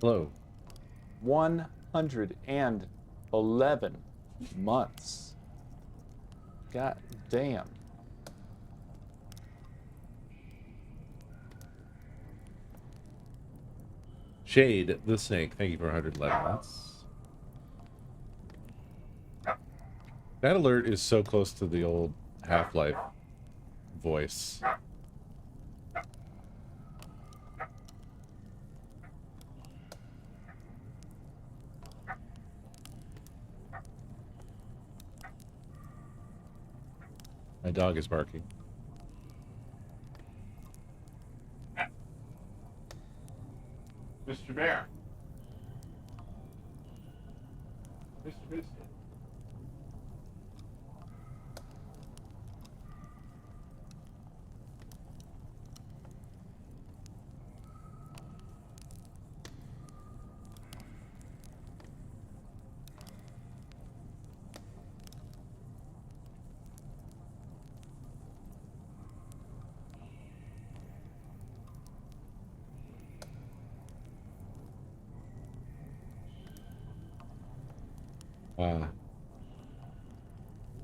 Hello. 111 months. God damn. Shade the Snake, thank you for 111 months. That alert is so close to the old Half-Life voice. My dog is barking. Mr. Bear. Mr. Biscuit.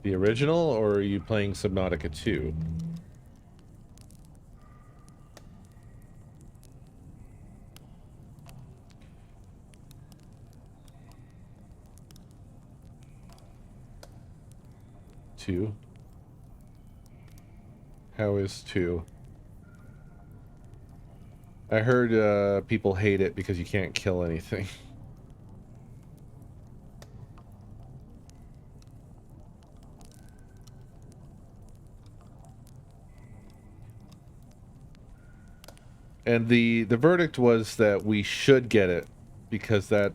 The original, or are you playing Subnautica 2? Two? How is 2? I heard people hate it because you can't kill anything. And the verdict was that we should get it because that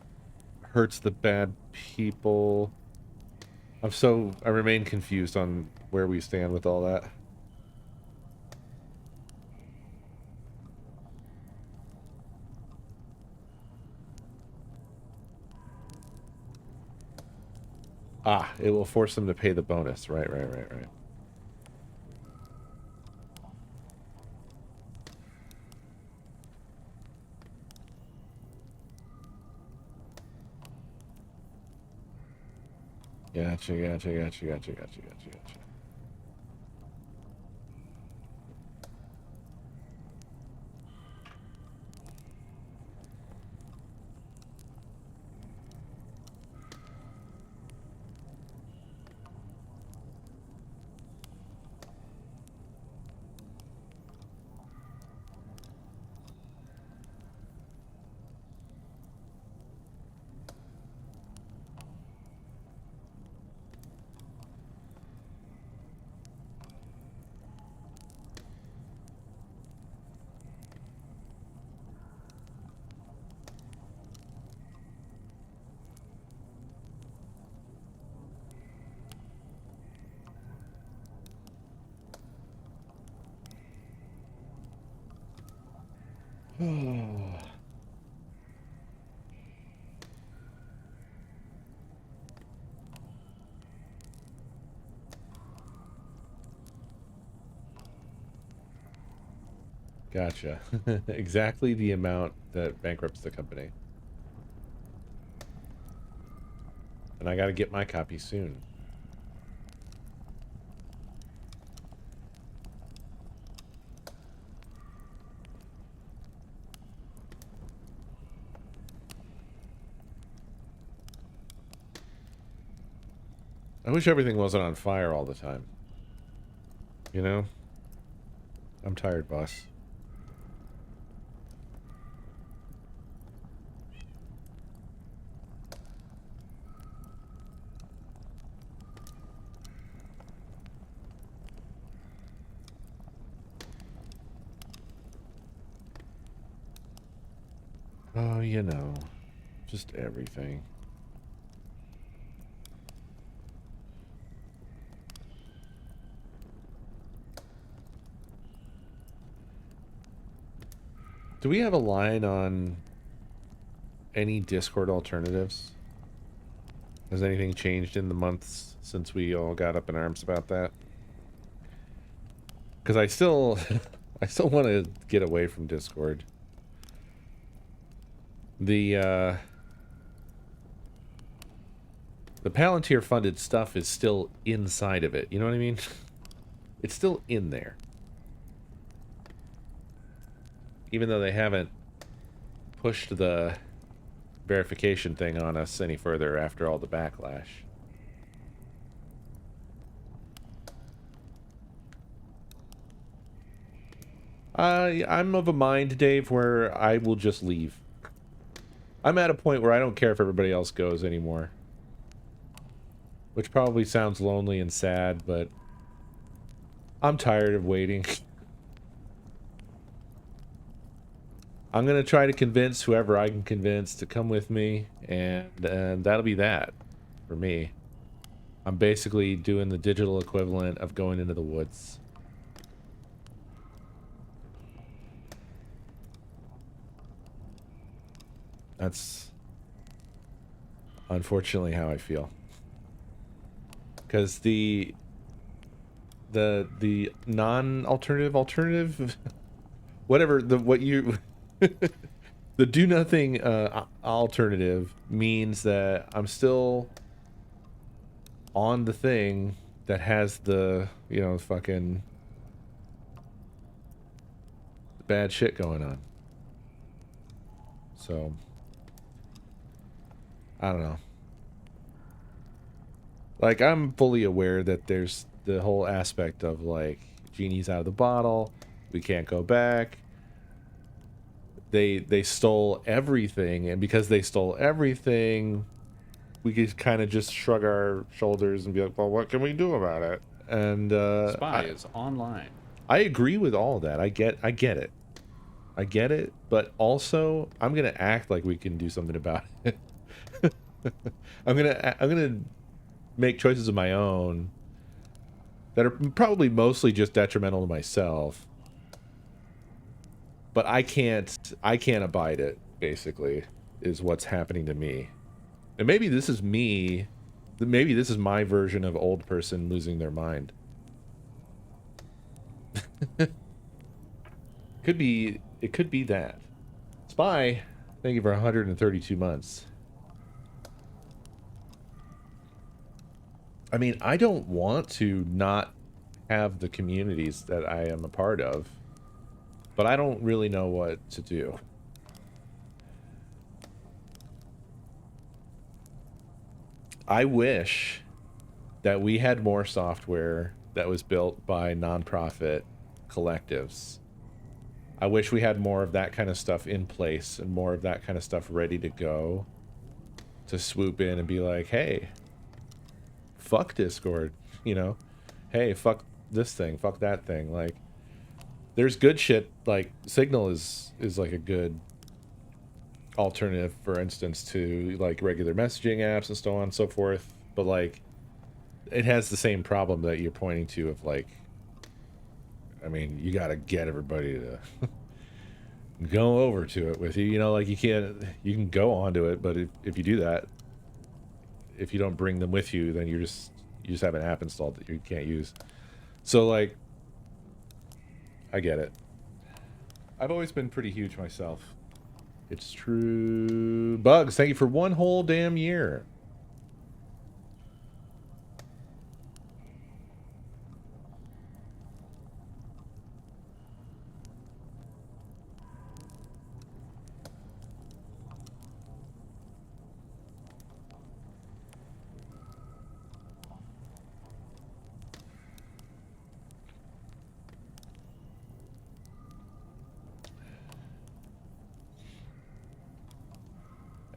hurts the bad people. I remain confused on where we stand with all that. Ah, it will force them to pay the bonus. Right. Gotcha. Gotcha. Exactly the amount that bankrupts the company. And I gotta get my copy soon. I wish everything wasn't on fire all the time. You know? I'm tired, boss. Oh, you know, just everything. Do we have a line on any Discord alternatives? Has anything changed in the months since we all got up in arms about that? Because I still, I still want to get away from Discord. The Palantir funded stuff is still inside of it. You know what I mean? It's still in there. Even though they haven't pushed the verification thing on us any further after all the backlash. I'm of a mind, Dave, where I will just leave. I'm at a point where I don't care if everybody else goes anymore. Which probably sounds lonely and sad, but I'm tired of waiting. I'm going to try to convince whoever I can convince to come with me, and that'll be that for me. I'm basically doing the digital equivalent of going into the woods. That's unfortunately how I feel. Because the non-alternative whatever what you the do nothing alternative means that I'm still on the thing that has the, you know, fucking bad shit going on. So I don't know. Like, I'm fully aware that there's the whole aspect of, like, genie's out of the bottle, we can't go back. They stole everything, and because they stole everything, we could kind of just shrug our shoulders and be like, well, what can we do about it? And Spy is online. I agree with all of that. I get it. I get it, but also I'm gonna act like we can do something about it. I'm gonna make choices of my own that are probably mostly just detrimental to myself. But I can't abide it, basically, is what's happening to me. And maybe this is me, maybe this is my version of old person losing their mind. It could be that. Spy, thank you for 132 months. I mean, I don't want to not have the communities that I am a part of, but I don't really know what to do. I wish that we had more software that was built by nonprofit collectives. I wish we had more of that kind of stuff in place and more of that kind of stuff ready to go to swoop in and be like, hey, fuck Discord, you know? Hey, fuck this thing, fuck that thing. Like, there's good shit, like Signal is like a good alternative, for instance, to like regular messaging apps and so on and so forth, but like it has the same problem that you're pointing to of like, I mean, you gotta get everybody to go over to it with you, you know, like you can go onto it, but if you do that, if you don't bring them with you, then you just have an app installed that you can't use. So like, I get it. I've always been pretty huge myself. It's true. Bugs, thank you for one whole damn year.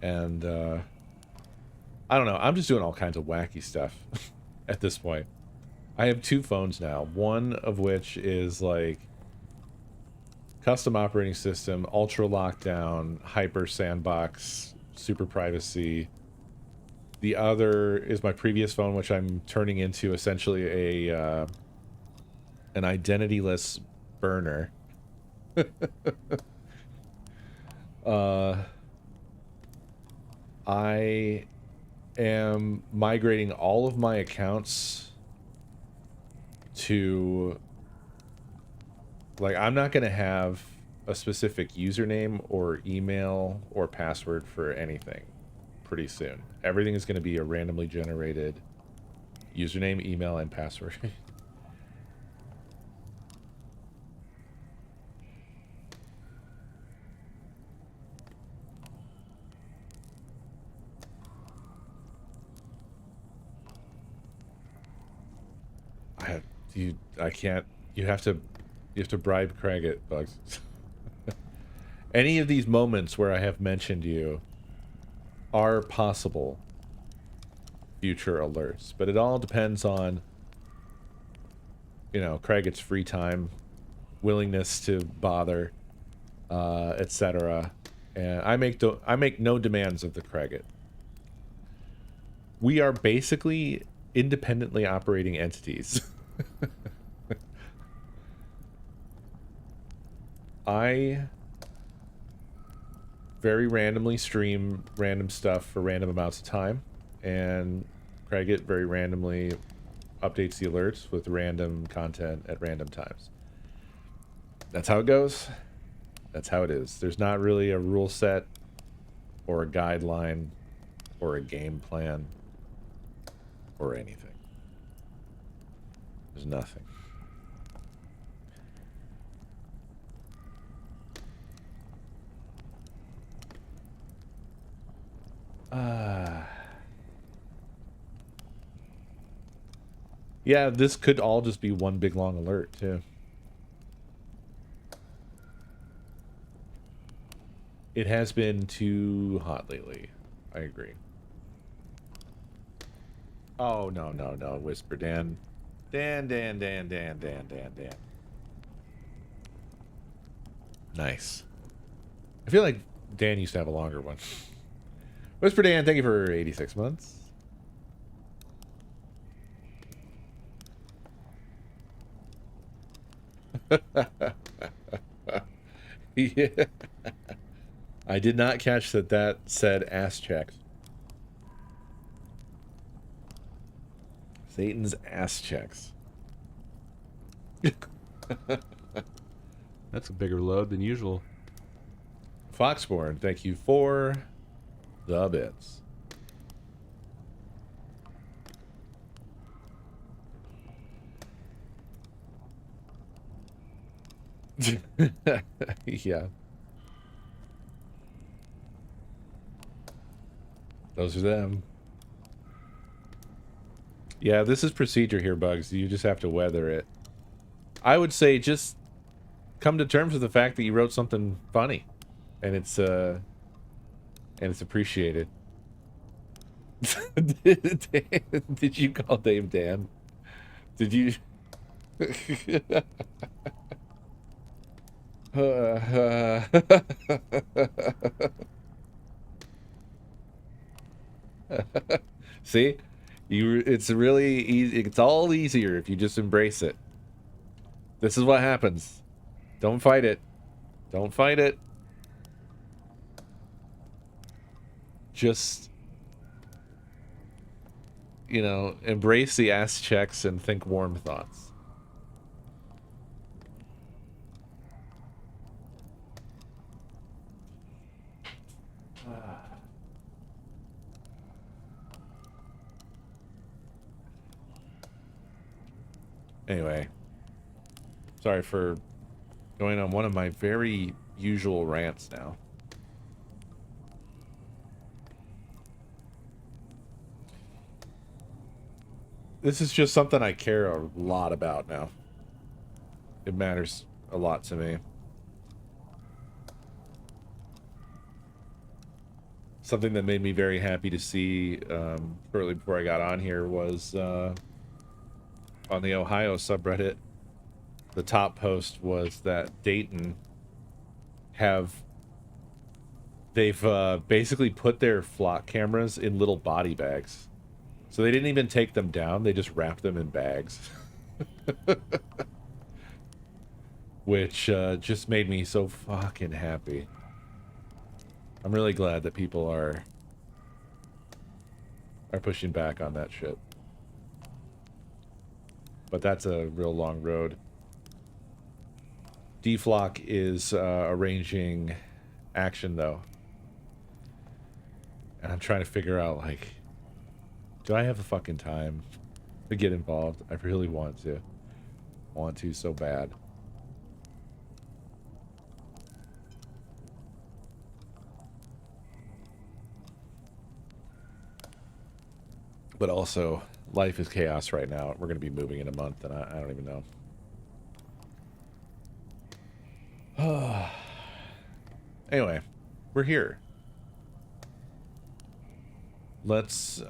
And I don't know, I'm just doing all kinds of wacky stuff at this point. I have two phones now, one of which is like custom operating system, ultra lockdown, hyper sandbox, super privacy. The other is my previous phone, which I'm turning into essentially a an identityless burner. I am migrating all of my accounts to, like, I'm not gonna have a specific username or email or password for anything pretty soon. Everything is going to be a randomly generated username, email, and password. I can't. You have to bribe Craig it, Bugs. Any of these moments where I have mentioned you are possible future alerts, but it all depends on, you know, Craig's free time, willingness to bother, etc. And I make no demands of the Craig. We are basically independently operating entities. I very randomly stream random stuff for random amounts of time, and Craig it very randomly updates the alerts with random content at random times. That's how it goes. That's how it is. There's not really a rule set or a guideline or a game plan or anything. There's nothing. Yeah, this could all just be one big long alert, too. It has been too hot lately. I agree. Oh, no, no, no. Whisper Dan. Dan. Nice. I feel like Dan used to have a longer one. Whisper Dan, thank you for 86 months. Yeah. I did not catch that said ass checks. Satan's ass checks. That's a bigger load than usual. Foxborn, thank you for the bits. Yeah. Those are them. Yeah, this is procedure here, Bugs. You just have to weather it. I would say just come to terms with the fact that you wrote something funny. And it's appreciated. Did you call Dave Dan? Did you? See? It's really easy. It's all easier if you just embrace it. This is what happens. Don't fight it. Don't fight it. Just, you know, embrace the ass checks and think warm thoughts. Anyway, sorry for going on one of my very usual rants now. This is just something I care a lot about now. It matters a lot to me. Something that made me very happy to see shortly before I got on here was on the Ohio subreddit. The top post was that Dayton they've basically put their flock cameras in little body bags. So they didn't even take them down, they just wrapped them in bags. Which just made me so fucking happy. I'm really glad that people are pushing back on that shit. But that's a real long road. D-Flock is arranging action, though. And I'm trying to figure out, like, do I have the fucking time to get involved? I really want to. Want to so bad. But also, life is chaos right now. We're going to be moving in a month, and I don't even know. Anyway, we're here. Let's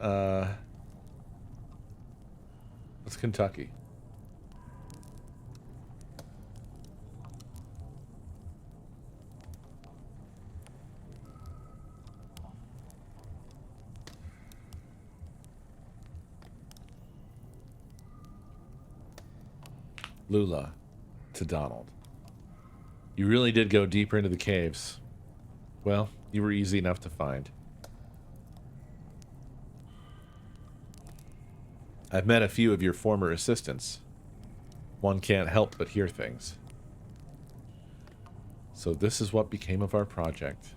Kentucky. Lula to Donald. You really did go deeper into the caves. Well, you were easy enough to find. I've met a few of your former assistants. One can't help but hear things. So this is what became of our project.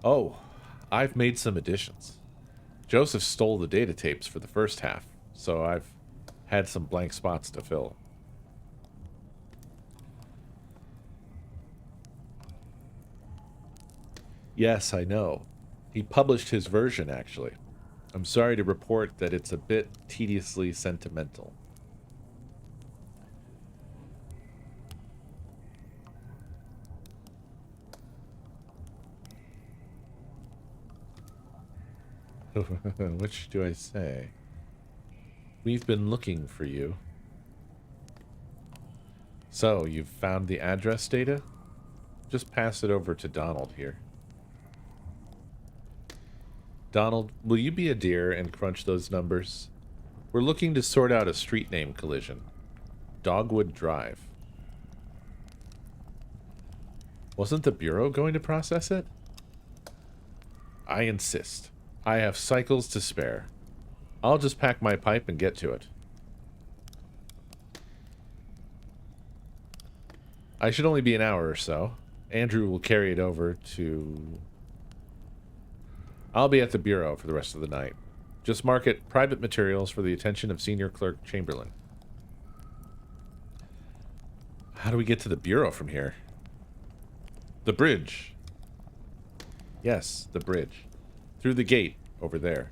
Oh, I've made some additions. Joseph stole the data tapes for the first half, so I've had some blank spots to fill. Yes, I know. He published his version, actually. I'm sorry to report that it's a bit tediously sentimental. Which do I say? We've been looking for you. So, you've found the address data? Just pass it over to Donald here. Donald, will you be a dear and crunch those numbers? We're looking to sort out a street name collision. Dogwood Drive. Wasn't the Bureau going to process it? I insist. I have cycles to spare. I'll just pack my pipe and get to it. I should only be an hour or so. Andrew will carry it over to... I'll be at the Bureau for the rest of the night. Just mark it private materials for the attention of Senior Clerk Chamberlain. How do we get to the Bureau from here? The bridge. Yes, the bridge. Through the gate over there.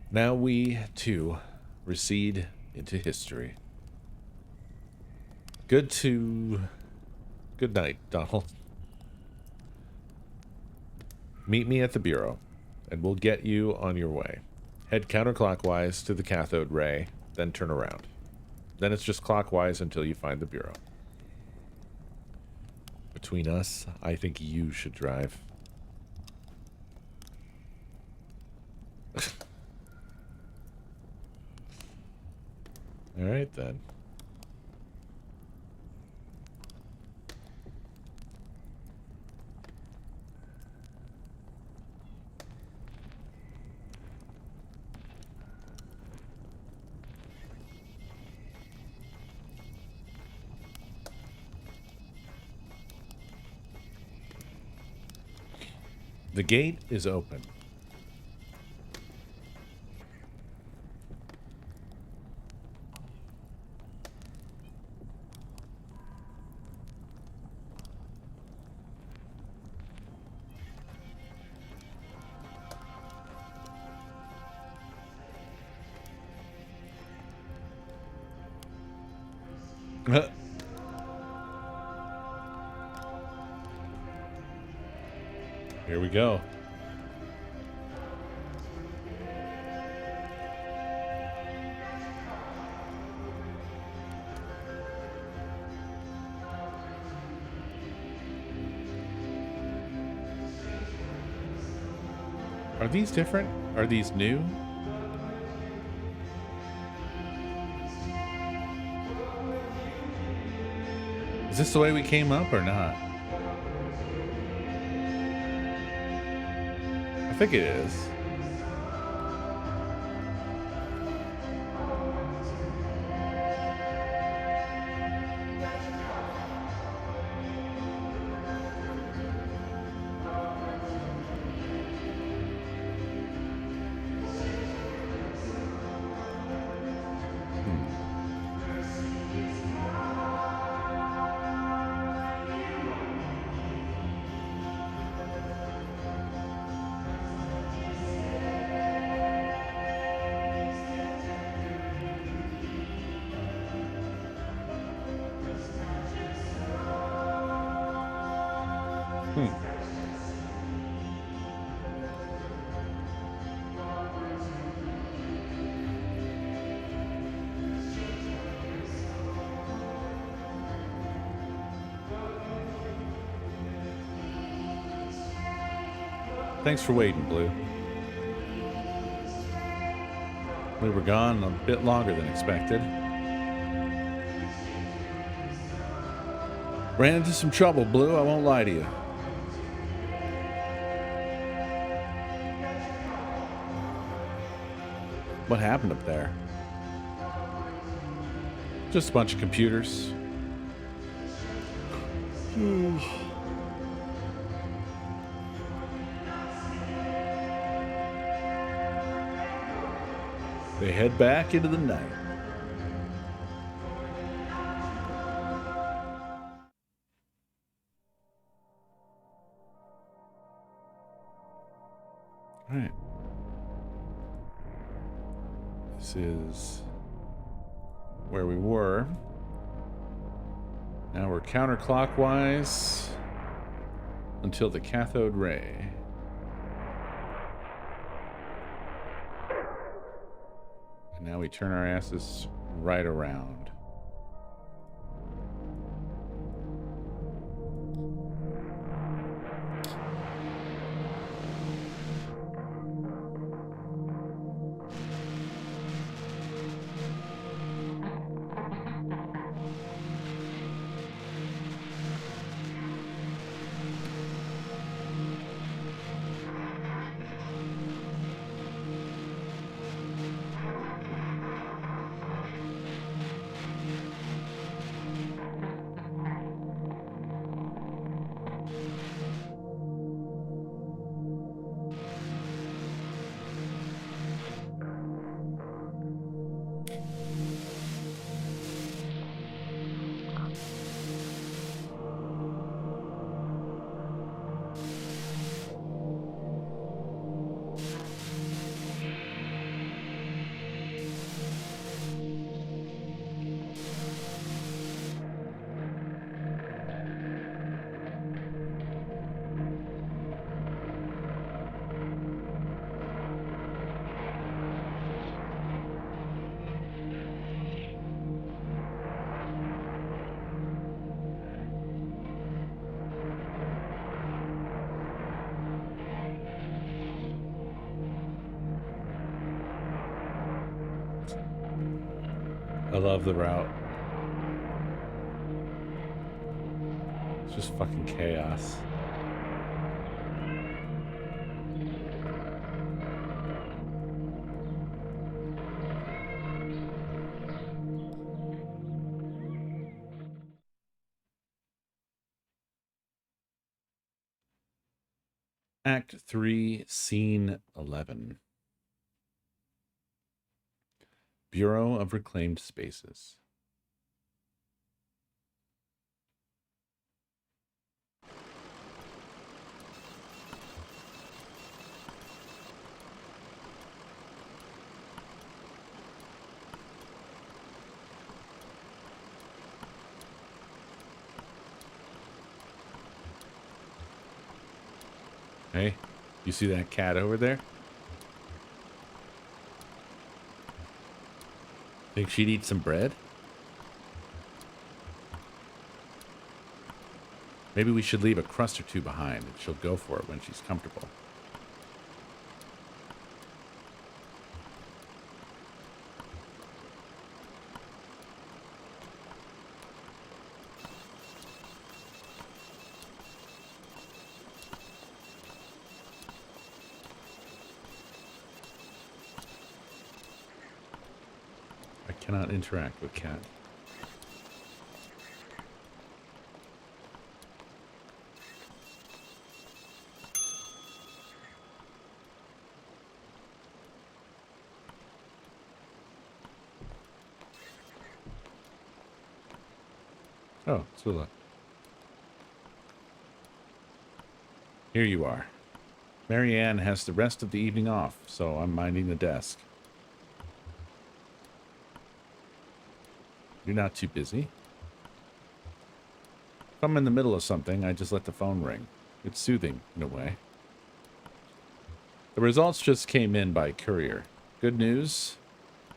Now we, too, recede into history. Good night, Donald. Meet me at the Bureau, and we'll get you on your way. Head counterclockwise to the cathode ray, then turn around. Then it's just clockwise until you find the Bureau. Between us, I think you should drive. Alright then. The gate is open. Here we go. Are these different? Are these new? Is this the way we came up or not? I think it is. Hmm. Thanks for waiting, Blue. We were gone a bit longer than expected. Ran into some trouble, Blue, I won't lie to you. What happened up there? Just a bunch of computers. They head back into the night. All right. This is where we were. Now we're counterclockwise until the cathode ray. And now we turn our asses right around. I love the route. It's just fucking chaos. Act 3, Scene 11. Bureau of Reclaimed Spaces. Hey, you see that cat over there? Think she'd eat some bread? Maybe we should leave a crust or two behind, and she'll go for it when she's comfortable. I cannot interact with cat. Oh, Sula. Here you are. Marianne has the rest of the evening off, so I'm minding the desk. You're not too busy? If I'm in the middle of something, I just let the phone ring. It's soothing, in a way. The results just came in by courier. Good news,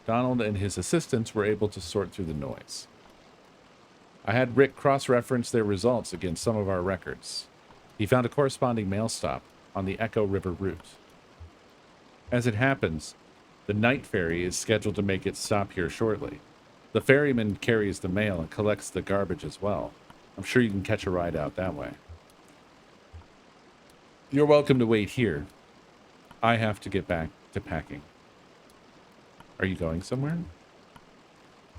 Donald and his assistants were able to sort through the noise. I had Rick cross-reference their results against some of our records. He found a corresponding mail stop on the Echo River route. As it happens, the night ferry is scheduled to make its stop here shortly. The ferryman carries the mail and collects the garbage as well. I'm sure you can catch a ride out that way. You're welcome to wait here. I have to get back to packing. Are you going somewhere?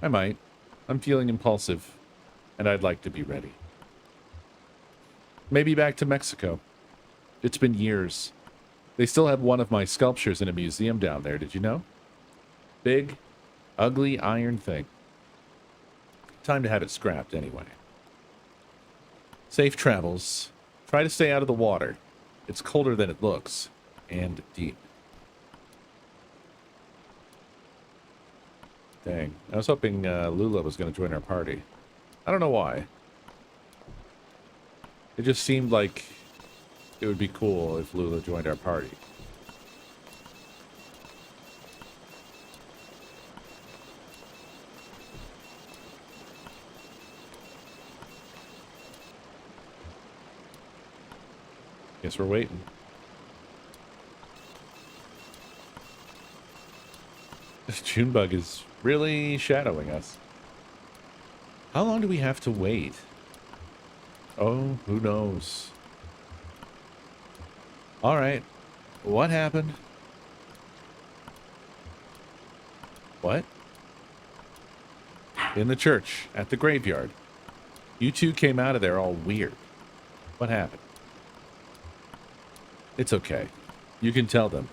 I might. I'm feeling impulsive, and I'd like to be ready. Maybe back to Mexico. It's been years. They still have one of my sculptures in a museum down there, did you know? Big, ugly iron thing. Time to have it scrapped anyway. Safe travels. Try to stay out of the water. It's colder than it looks, and deep. Dang. I was hoping Lula was going to join our party. I don't know why. It just seemed like it would be cool if Lula joined our party. Guess we're waiting. This Junebug is really shadowing us. How long do we have to wait? Oh, who knows? All right. What happened? What? In the church, at the graveyard. You two came out of there all weird. What happened? It's okay. You can tell them.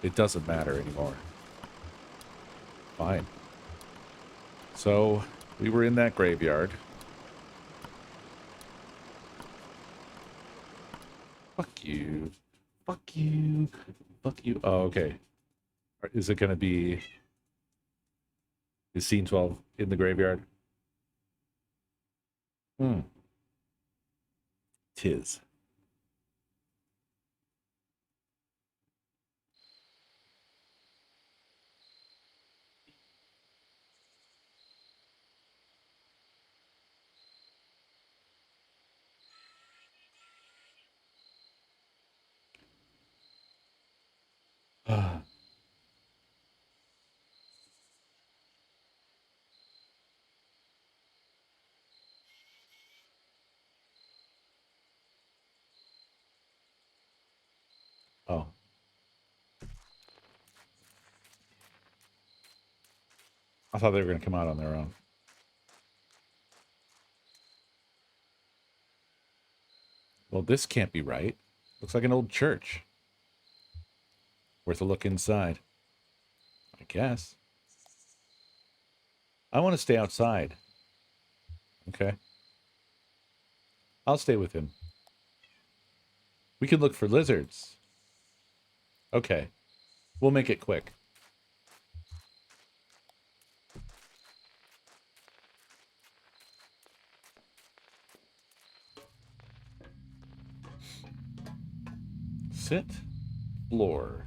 It doesn't matter anymore. Fine. So, we were in that graveyard. Fuck you. Fuck you. Fuck you. Oh, okay. Is it going to be... Is scene 12 in the graveyard? Tis. Oh. I thought they were going to come out on their own. Well, this can't be right. Looks like an old church. Worth a look inside. I guess. I want to stay outside. Okay. I'll stay with him. We could look for lizards. Okay. We'll make it quick. Sit. Floor.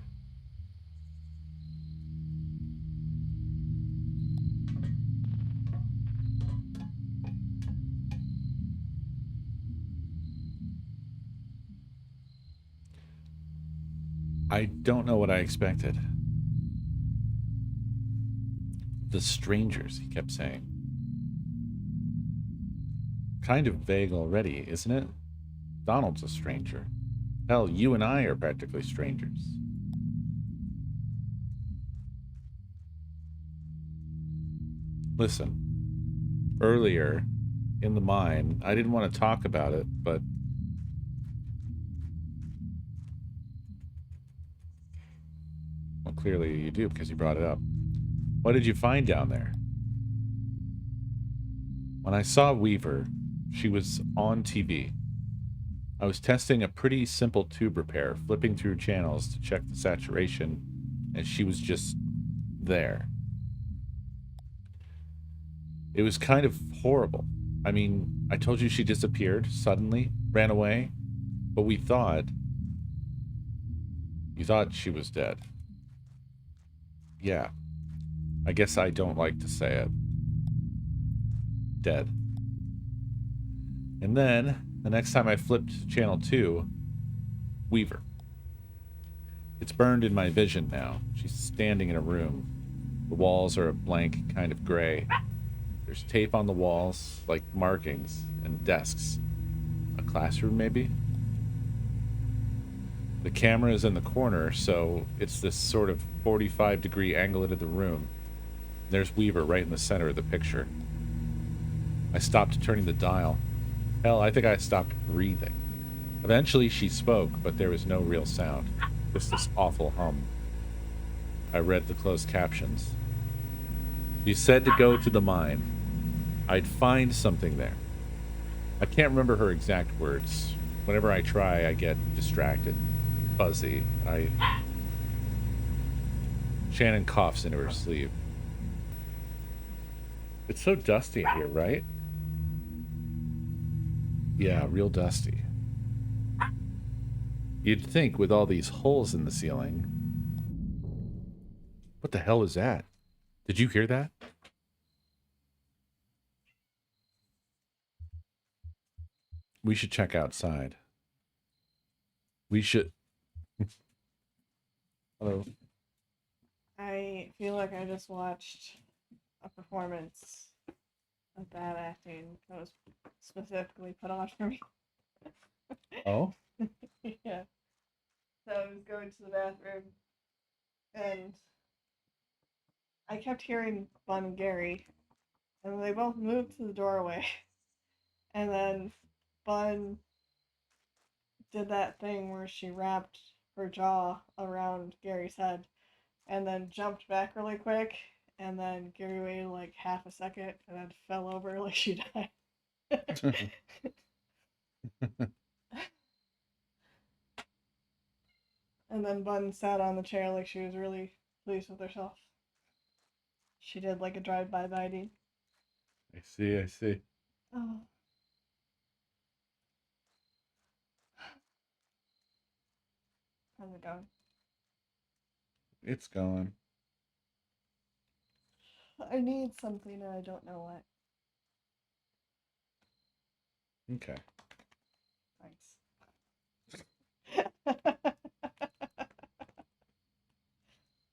I don't know what I expected. The strangers, he kept saying. Kind of vague already, isn't it? Donald's a stranger. Hell, you and I are practically strangers. Listen, earlier in the mine, I didn't want to talk about it, but well, clearly you do because you brought it up. What did you find down there? When I saw Weaver, she was on TV. I was testing a pretty simple tube repair, flipping through channels to check the saturation, and she was just there. It was kind of horrible. I mean, I told you she disappeared suddenly, ran away. But we thought... You thought she was dead. Yeah. I guess I don't like to say it. Dead. And then, the next time I flipped to channel 2, Weaver. It's burned in my vision now. She's standing in a room. The walls are a blank kind of gray. There's tape on the walls, like markings, and desks. A classroom, maybe? The camera is in the corner, so it's this sort of 45-degree angle into the room. There's Weaver right in the center of the picture. I stopped turning the dial. Hell, I think I stopped breathing. Eventually she spoke, but there was no real sound. Just this awful hum. I read the closed captions. She said to go to the mine. I'd find something there. I can't remember her exact words. Whenever I try, I get distracted. Fuzzy. Shannon coughs into her sleeve. It's so dusty in here, right? Yeah, real dusty. You'd think with all these holes in the ceiling. What the hell is that? Did you hear that? We should check outside. We should... Hello. I feel like I just watched a performance of bad acting that was specifically put on for me. Oh? Yeah. So I was going to the bathroom and I kept hearing Bun and Gary, and they both moved to the doorway. And then Bun did that thing where she wrapped her jaw around Gary's head and then jumped back really quick, and then Gary waited like half a second and then fell over like she died. And then Bun sat on the chair like she was really pleased with herself. She did like a drive-by biting. I see, I see. Oh. How's it going? It's going. I need something and I don't know what. Okay. Thanks.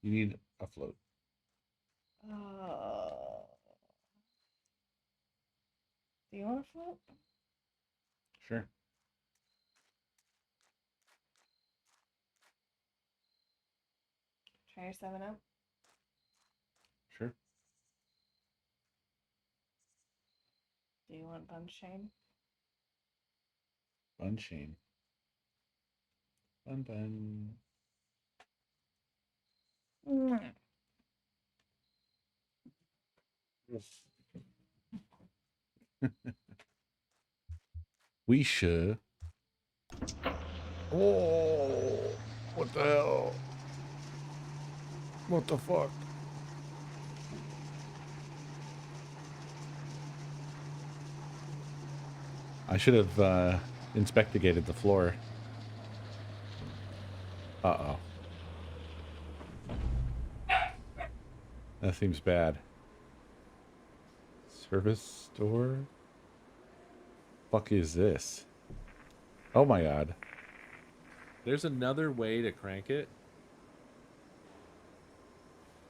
You need a float. Do you want a float? Sure. Try your 7-Up. Sure. Do you want Bun Shane? Bun Shane. Bun bun. We should. Oh, what the hell? What the fuck? I should have inspected the floor. Uh-oh. That seems bad. Service door? Fuck is this? Oh my god. There's another way to crank it.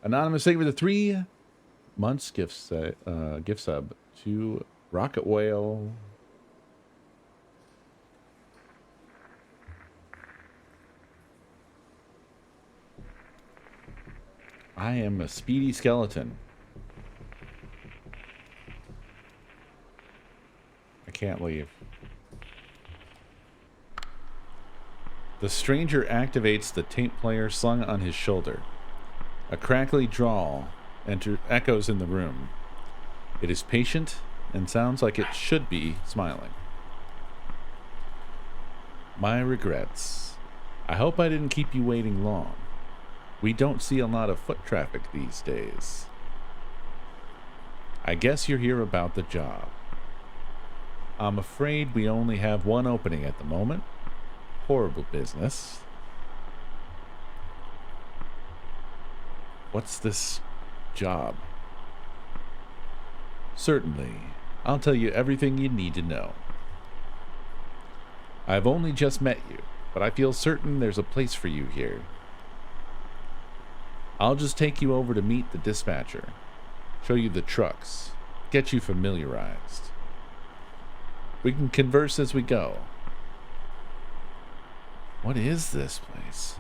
Anonymous, thank you for the 3 months gift sub to Rocket Whale. I am a speedy skeleton. I can't leave. The stranger activates the tape player slung on his shoulder. A crackly drawl echoes in the room. It is patient and sounds like it should be smiling. My regrets. I hope I didn't keep you waiting long. We don't see a lot of foot traffic these days. I guess you're here about the job. I'm afraid we only have one opening at the moment. horrible business. What's this job? Certainly. I'll tell you everything you need to know. I've only just met you, but I feel certain there's a place for you here. I'll just take you over to meet the dispatcher, show you the trucks, get you familiarized. We can converse as we go. What is this place?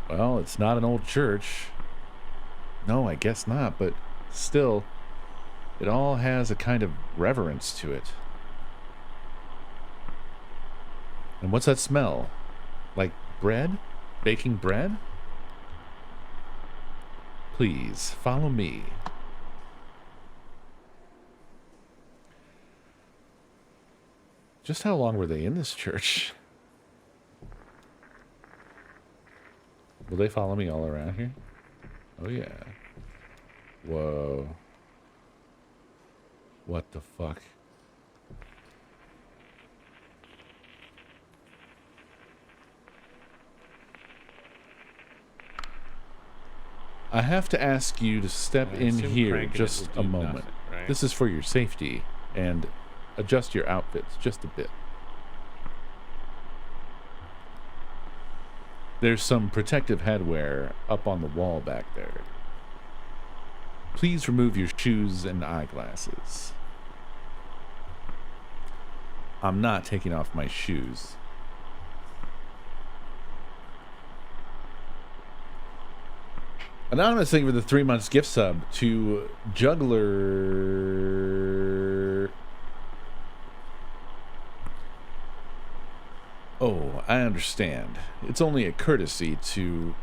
Well, it's not an old church. No, I guess not, but still, it all has a kind of reverence to it. And what's that smell? Like bread? Baking bread? Please, follow me. Just how long were they in this church? Will they follow me all around here? Oh, yeah. Whoa. What the fuck? I have to ask you to step in here just a moment. Nothing, right? This is for your safety, and adjust your outfits just a bit. There's some protective headwear up on the wall back there. Please remove your shoes and eyeglasses. I'm not taking off my shoes. Anonymous, thank you for the 3 months gift sub to Juggler. Oh, I understand. It's only a courtesy to...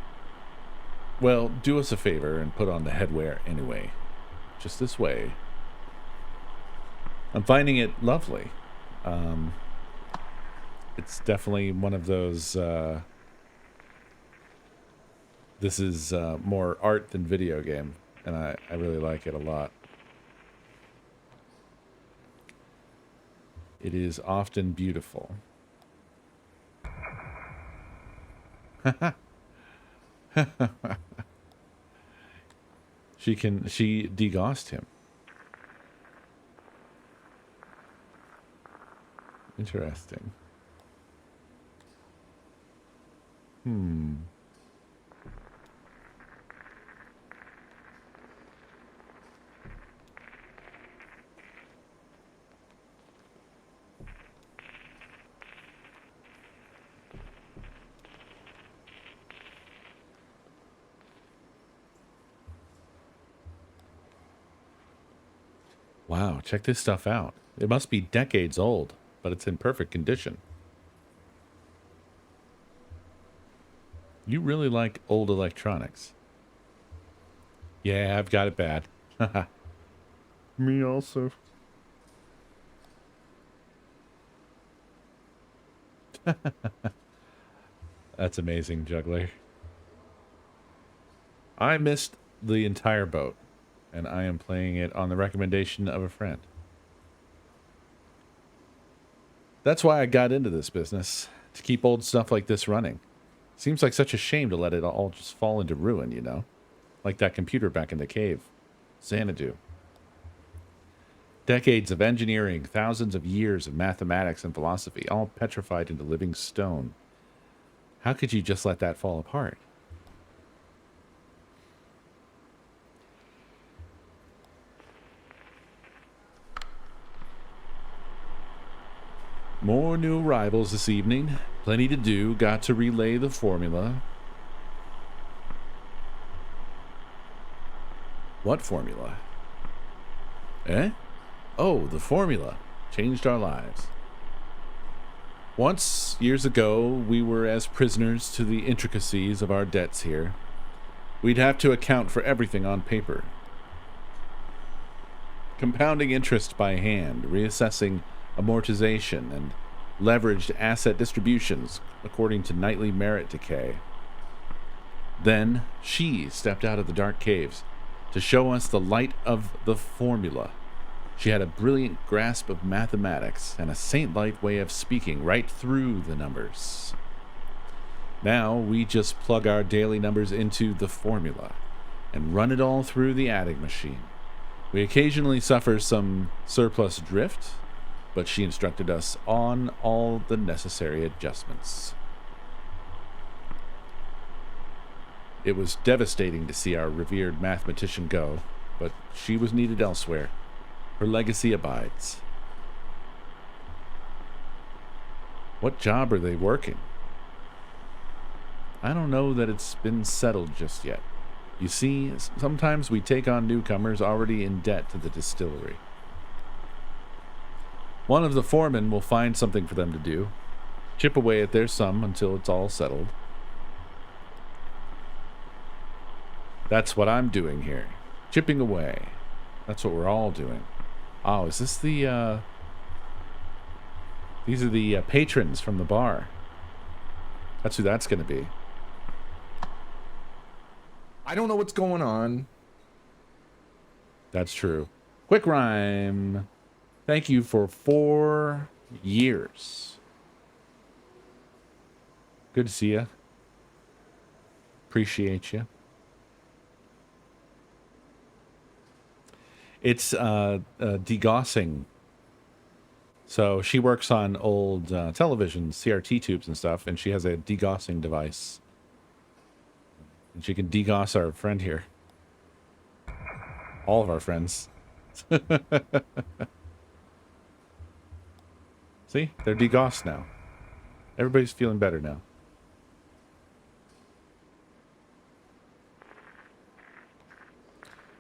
Well, do us a favor and put on the headwear anyway. Just this way. I'm finding it lovely. It's definitely one of those... This is more art than video game, and I really like it a lot. It is often beautiful. She degaussed him. Interesting. Wow, check this stuff out. It must be decades old, but it's in perfect condition. You really like old electronics. Yeah, I've got it bad. Me also. That's amazing, Juggler. I missed the entire boat, and I am playing it on the recommendation of a friend. That's why I got into this business, to keep old stuff like this running. Seems like such a shame to let it all just fall into ruin, you know? Like that computer back in the cave. Xanadu. Decades of engineering, thousands of years of mathematics and philosophy, all petrified into living stone. How could you just let that fall apart? More new arrivals this evening. Plenty to do. Got to relay the formula. What formula? Eh? Oh, the formula. Changed our lives. Once, years ago, we were as prisoners to the intricacies of our debts here. We'd have to account for everything on paper. Compounding interest by hand, reassessing amortization, and leveraged asset distributions according to nightly merit decay. Then she stepped out of the dark caves to show us the light of the formula. She had a brilliant grasp of mathematics and a saint-like way of speaking right through the numbers. Now we just plug our daily numbers into the formula and run it all through the adding machine. We occasionally suffer some surplus drift, but she instructed us on all the necessary adjustments. It was devastating to see our revered mathematician go, but she was needed elsewhere. Her legacy abides. What job are they working? I don't know that it's been settled just yet. You see, sometimes we take on newcomers already in debt to the distillery. One of the foremen will find something for them to do, chip away at their sum until it's all settled. That's what I'm doing here, chipping away. That's what we're all doing. Oh, is this the, these are the patrons from the bar. That's who that's going to be. I don't know what's going on. That's true. Quick rhyme. Thank you for 4 years. Good to see you. Appreciate you. It's degaussing. So she works on old television, CRT tubes and stuff, and she has a degaussing device. And she can degauss our friend here. All of our friends. See? They're degaussed now. Everybody's feeling better now.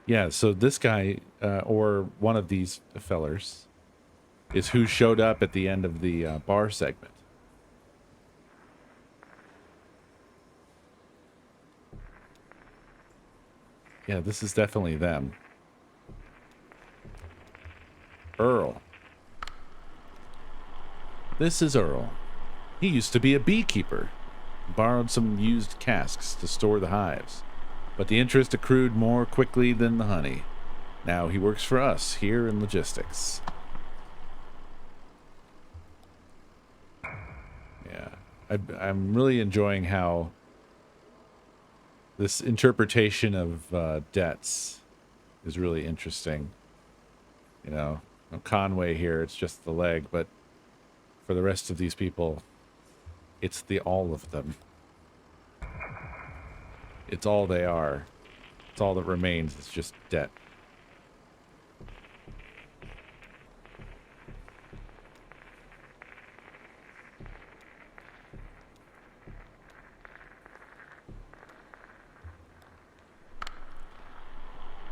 Yeah, so this guy, or one of these fellers, is who showed up at the end of the bar segment. Yeah, this is definitely them. Earl. This is Earl. He used to be a beekeeper. Borrowed some used casks to store the hives. But the interest accrued more quickly than the honey. Now he works for us here in logistics. Yeah, I'm really enjoying how this interpretation of debts is really interesting. You know, Conway here, it's just the leg, but for the rest of these people, it's the all of them. It's all they are. It's all that remains. It's just debt.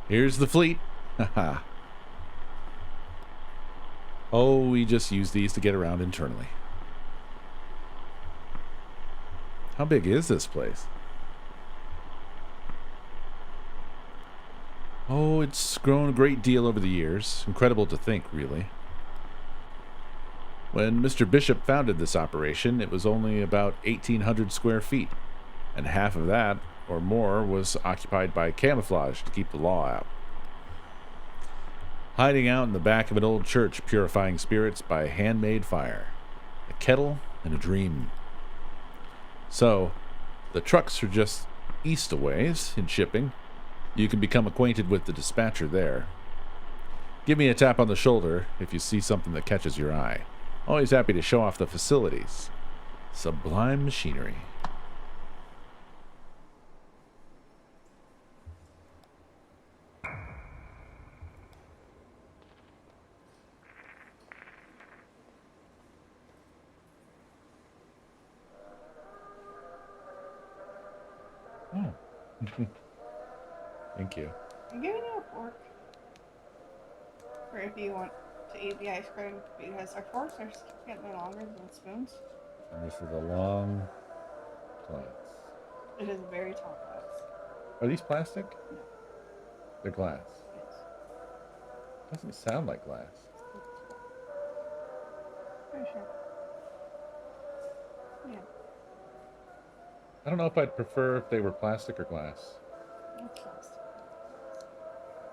Here's the fleet. Haha. Oh, we just use these to get around internally. How big is this place? Oh, it's grown a great deal over the years. Incredible to think, really. When Mr. Bishop founded this operation, it was only about 1,800 square feet, and half of that, or more, was occupied by camouflage to keep the law out. Hiding out in the back of an old church, purifying spirits by handmade fire. A kettle and a dream. So, the trucks are just east a ways in shipping. You can become acquainted with the dispatcher there. Give me a tap on the shoulder if you see something that catches your eye. Always happy to show off the facilities. Sublime machinery. Oh. Thank you. I'm giving you a fork. For if you want to eat the ice cream, because our forks are getting longer than spoons. And this is a long glass. It is a very tall glass. Are these plastic? No. They're glass. Yes. Doesn't sound like glass. Pretty sure. Yeah. I don't know if I'd prefer if they were plastic or glass. That's plastic.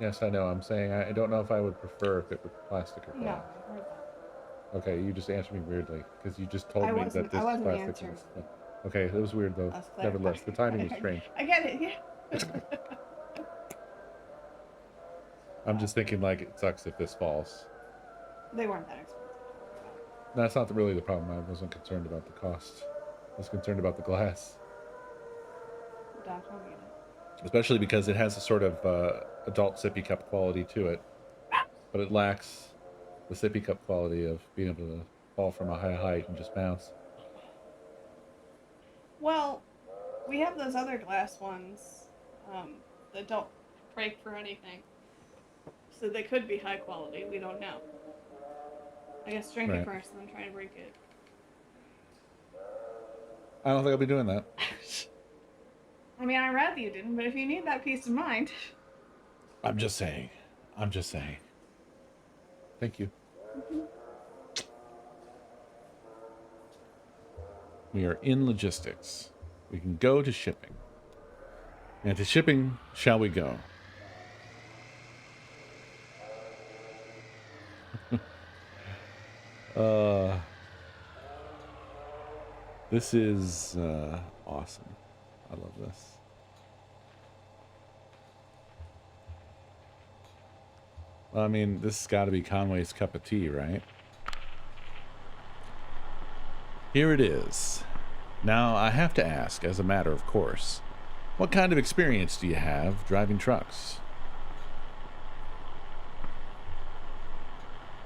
Yes, I know. I'm saying I don't know if I would prefer if it was plastic or No, glass. I heard that. Okay, you just answered me weirdly because you just told me that I this is wasn't plastic. answering. Okay, it was weird though. I was Nevertheless, the timing was clarifying. strange. I get it. Yeah. I'm just thinking like it sucks if this falls. They weren't that expensive. That's not really the problem. I wasn't concerned about the cost. I was concerned about the glass, Doc, I'll get it. especially because it has a sort of adult sippy cup quality to it, but it lacks the sippy cup quality of being able to fall from a high height and just bounce. Well, we have those other glass ones that don't break for anything. So they could be high quality. We don't know. I guess drink Right. it first and then try to break it. I don't think I'll be doing that. I mean, I'd rather you didn't, but if you need that peace of mind. I'm just saying. I'm just saying. Thank you. We are in logistics. We can go to shipping. And to shipping shall we go. This is awesome. I love this. Well, I mean, this has got to be Conway's cup of tea, right? Here it is. Now, I have to ask, as a matter of course, what kind of experience do you have driving trucks?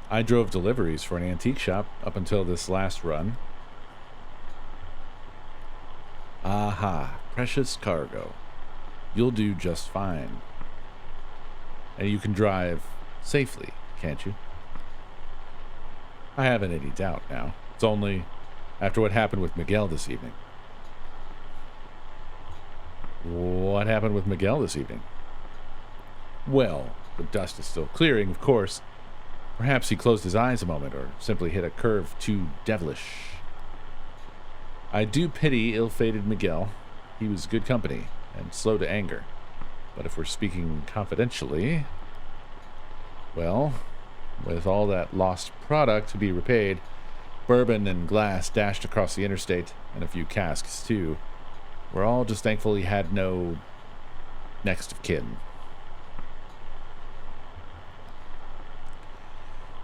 I drove deliveries for an antique shop up until this last run. Aha, precious cargo. You'll do just fine. And you can drive safely, can't you? I haven't any doubt now. It's only after what happened with Miguel this evening. What happened with Miguel this evening? Well, the dust is still clearing, of course. Perhaps he closed his eyes a moment, or simply hit a curve too devilish. I do pity ill-fated Miguel. He was good company, and slow to anger. But if we're speaking confidentially, well, with all that lost product to be repaid, bourbon and glass dashed across the interstate, and a few casks too, we're all just thankful he had no next of kin.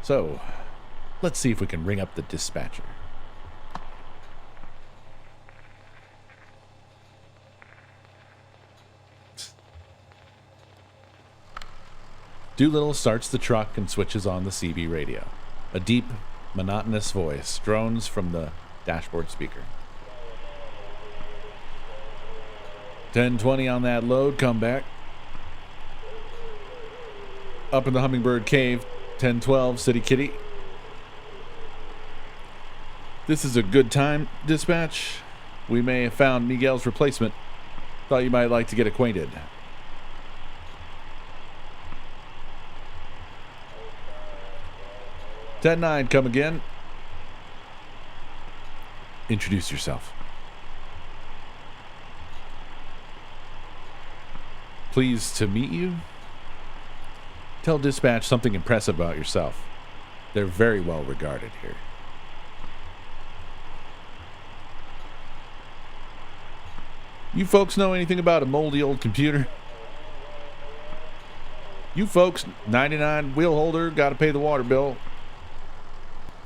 So, let's see if we can ring up the dispatcher. Doolittle starts the truck and switches on the CB radio. A deep, monotonous voice drones from the dashboard speaker. 1020 on that load, come back. Up in the Hummingbird Cave, 1012, City Kitty. This is a good time, dispatch. We may have found Miguel's replacement. Thought you might like to get acquainted. Ten 9, come again. Introduce yourself. Pleased to meet you. Tell dispatch something impressive about yourself. They're very well regarded here. You folks know anything about a moldy old computer? You folks, 99 wheel holder, gotta pay the water bill.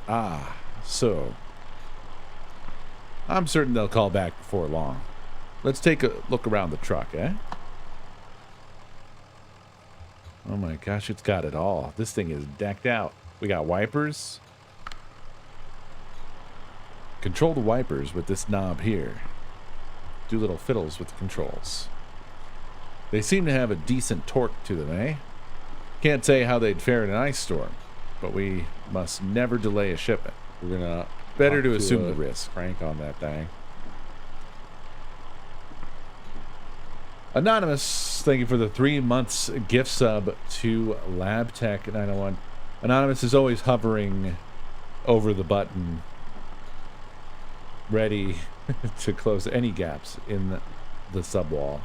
Ah, so. I'm certain they'll call back before long. Let's take a look around the truck, eh? Oh my gosh, it's got it all. This thing is decked out. We got wipers. Control the wipers with this knob here. Do little fiddles with the controls. They seem to have a decent torque to them, eh? Can't say how they'd fare in an ice storm, but we must never delay a shipment. We're gonna Better to talk assume a the risk. crank on that thing. Anonymous, thank you for the 3 months gift sub to LabTech901. Anonymous is always hovering over the button, ready to close any gaps in the sub wall.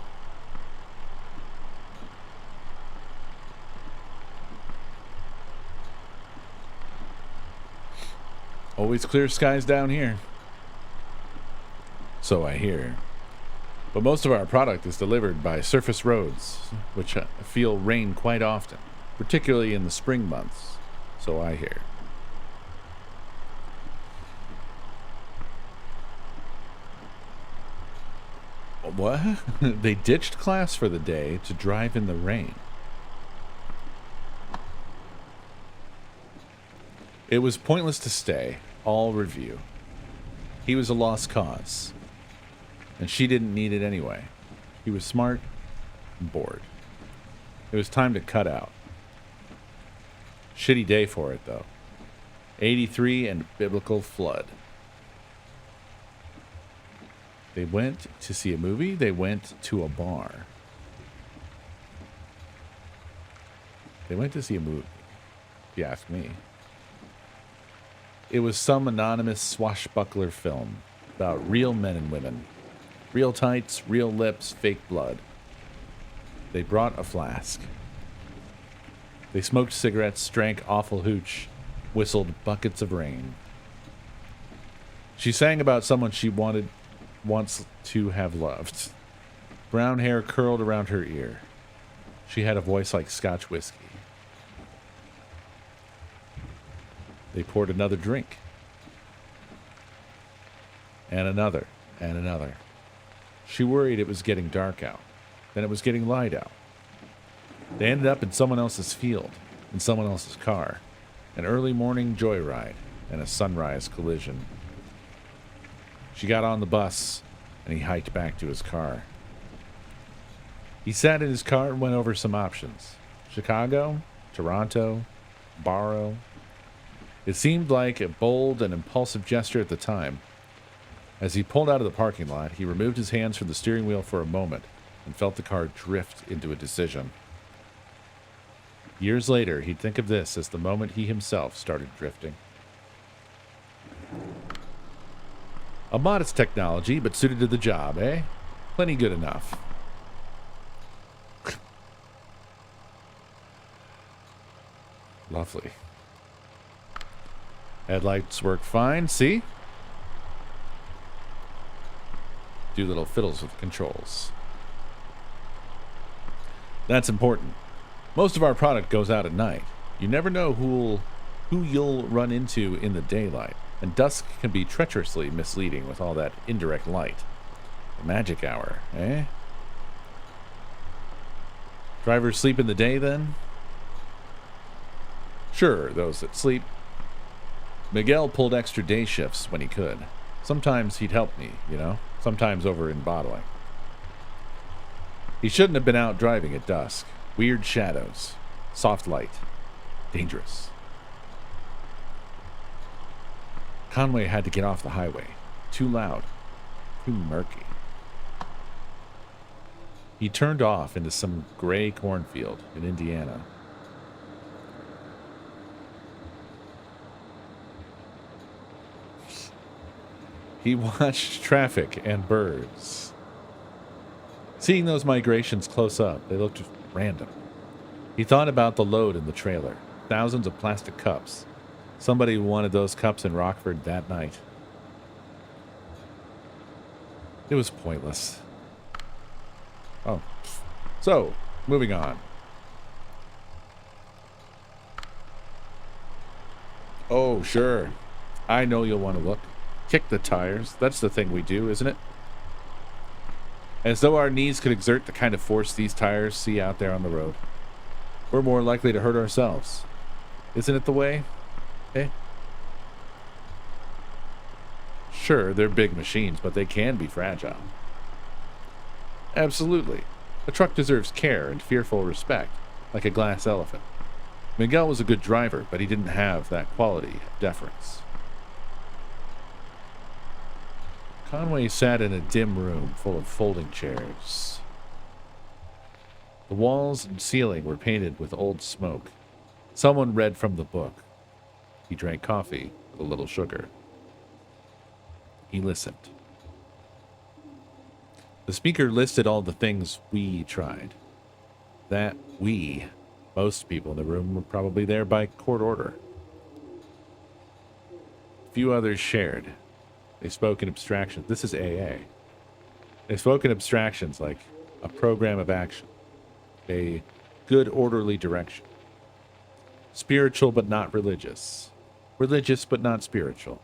Always clear skies down here. So I hear. But most of our product is delivered by surface roads, which feel rain quite often, particularly in the spring months. So I hear. What? They ditched class for the day to drive in the rain. It was pointless to stay. All review. He was a lost cause. And she didn't need it anyway. He was smart and bored. It was time to cut out. Shitty day for it, though. 83 and biblical flood. They went to see a movie. They went to a bar. They went to see a movie, if you ask me. It was some anonymous swashbuckler film about real men and women. Real tights, real lips, fake blood. They brought a flask. They smoked cigarettes, drank awful hooch, whistled buckets of rain. She sang about someone she wants to have loved. Brown hair curled around her ear. She had a voice like Scotch whiskey. They poured another drink. And another, and another. She worried it was getting dark out. Then it was getting light out. They ended up in someone else's field, in someone else's car. An early morning joyride and a sunrise collision. She got on the bus, and he hiked back to his car. He sat in his car and went over some options. Chicago, Toronto, Barrow. It seemed like a bold and impulsive gesture at the time. As he pulled out of the parking lot, he removed his hands from the steering wheel for a moment and felt the car drift into a decision. Years later, he'd think of this as the moment he himself started drifting. A modest technology, but suited to the job, eh? Plenty good enough. Lovely. Headlights work fine, see? Do little fiddles with controls. That's important. Most of our product goes out at night. You never know who you'll run into in the daylight, and dusk can be treacherously misleading with all that indirect light. The magic hour, eh? Drivers sleep in the day, then? Sure, those that sleep. Miguel pulled extra day shifts when he could. Sometimes he'd help me, you know? Sometimes over in bottling. He shouldn't have been out driving at dusk. Weird shadows. Soft light. Dangerous. Conway had to get off the highway. Too loud. Too murky. He turned off into some gray cornfield in Indiana. He watched traffic and birds. Seeing those migrations close up, they looked random. He thought about the load in the trailer. Thousands of plastic cups. Somebody wanted those cups in Rockford that night. It was pointless. Oh. So, moving on. Oh, sure. I know you'll want to look. Kick the tires. That's the thing we do, isn't it? As though our knees could exert the kind of force these tires see out there on the road. We're more likely to hurt ourselves. Isn't it the way? Eh? Sure, they're big machines, but they can be fragile. Absolutely. A truck deserves care and fearful respect, like a glass elephant. Miguel was a good driver, but he didn't have that quality of deference. Conway sat in a dim room full of folding chairs. The walls and ceiling were painted with old smoke. Someone read from the book. He drank coffee with a little sugar. He listened. The speaker listed all the things we tried. That we, most people in the room were probably there by court order. Few others shared. They spoke in abstractions. This is AA. They spoke in abstractions like a program of action, a good orderly direction. Spiritual but not religious. Religious but not spiritual.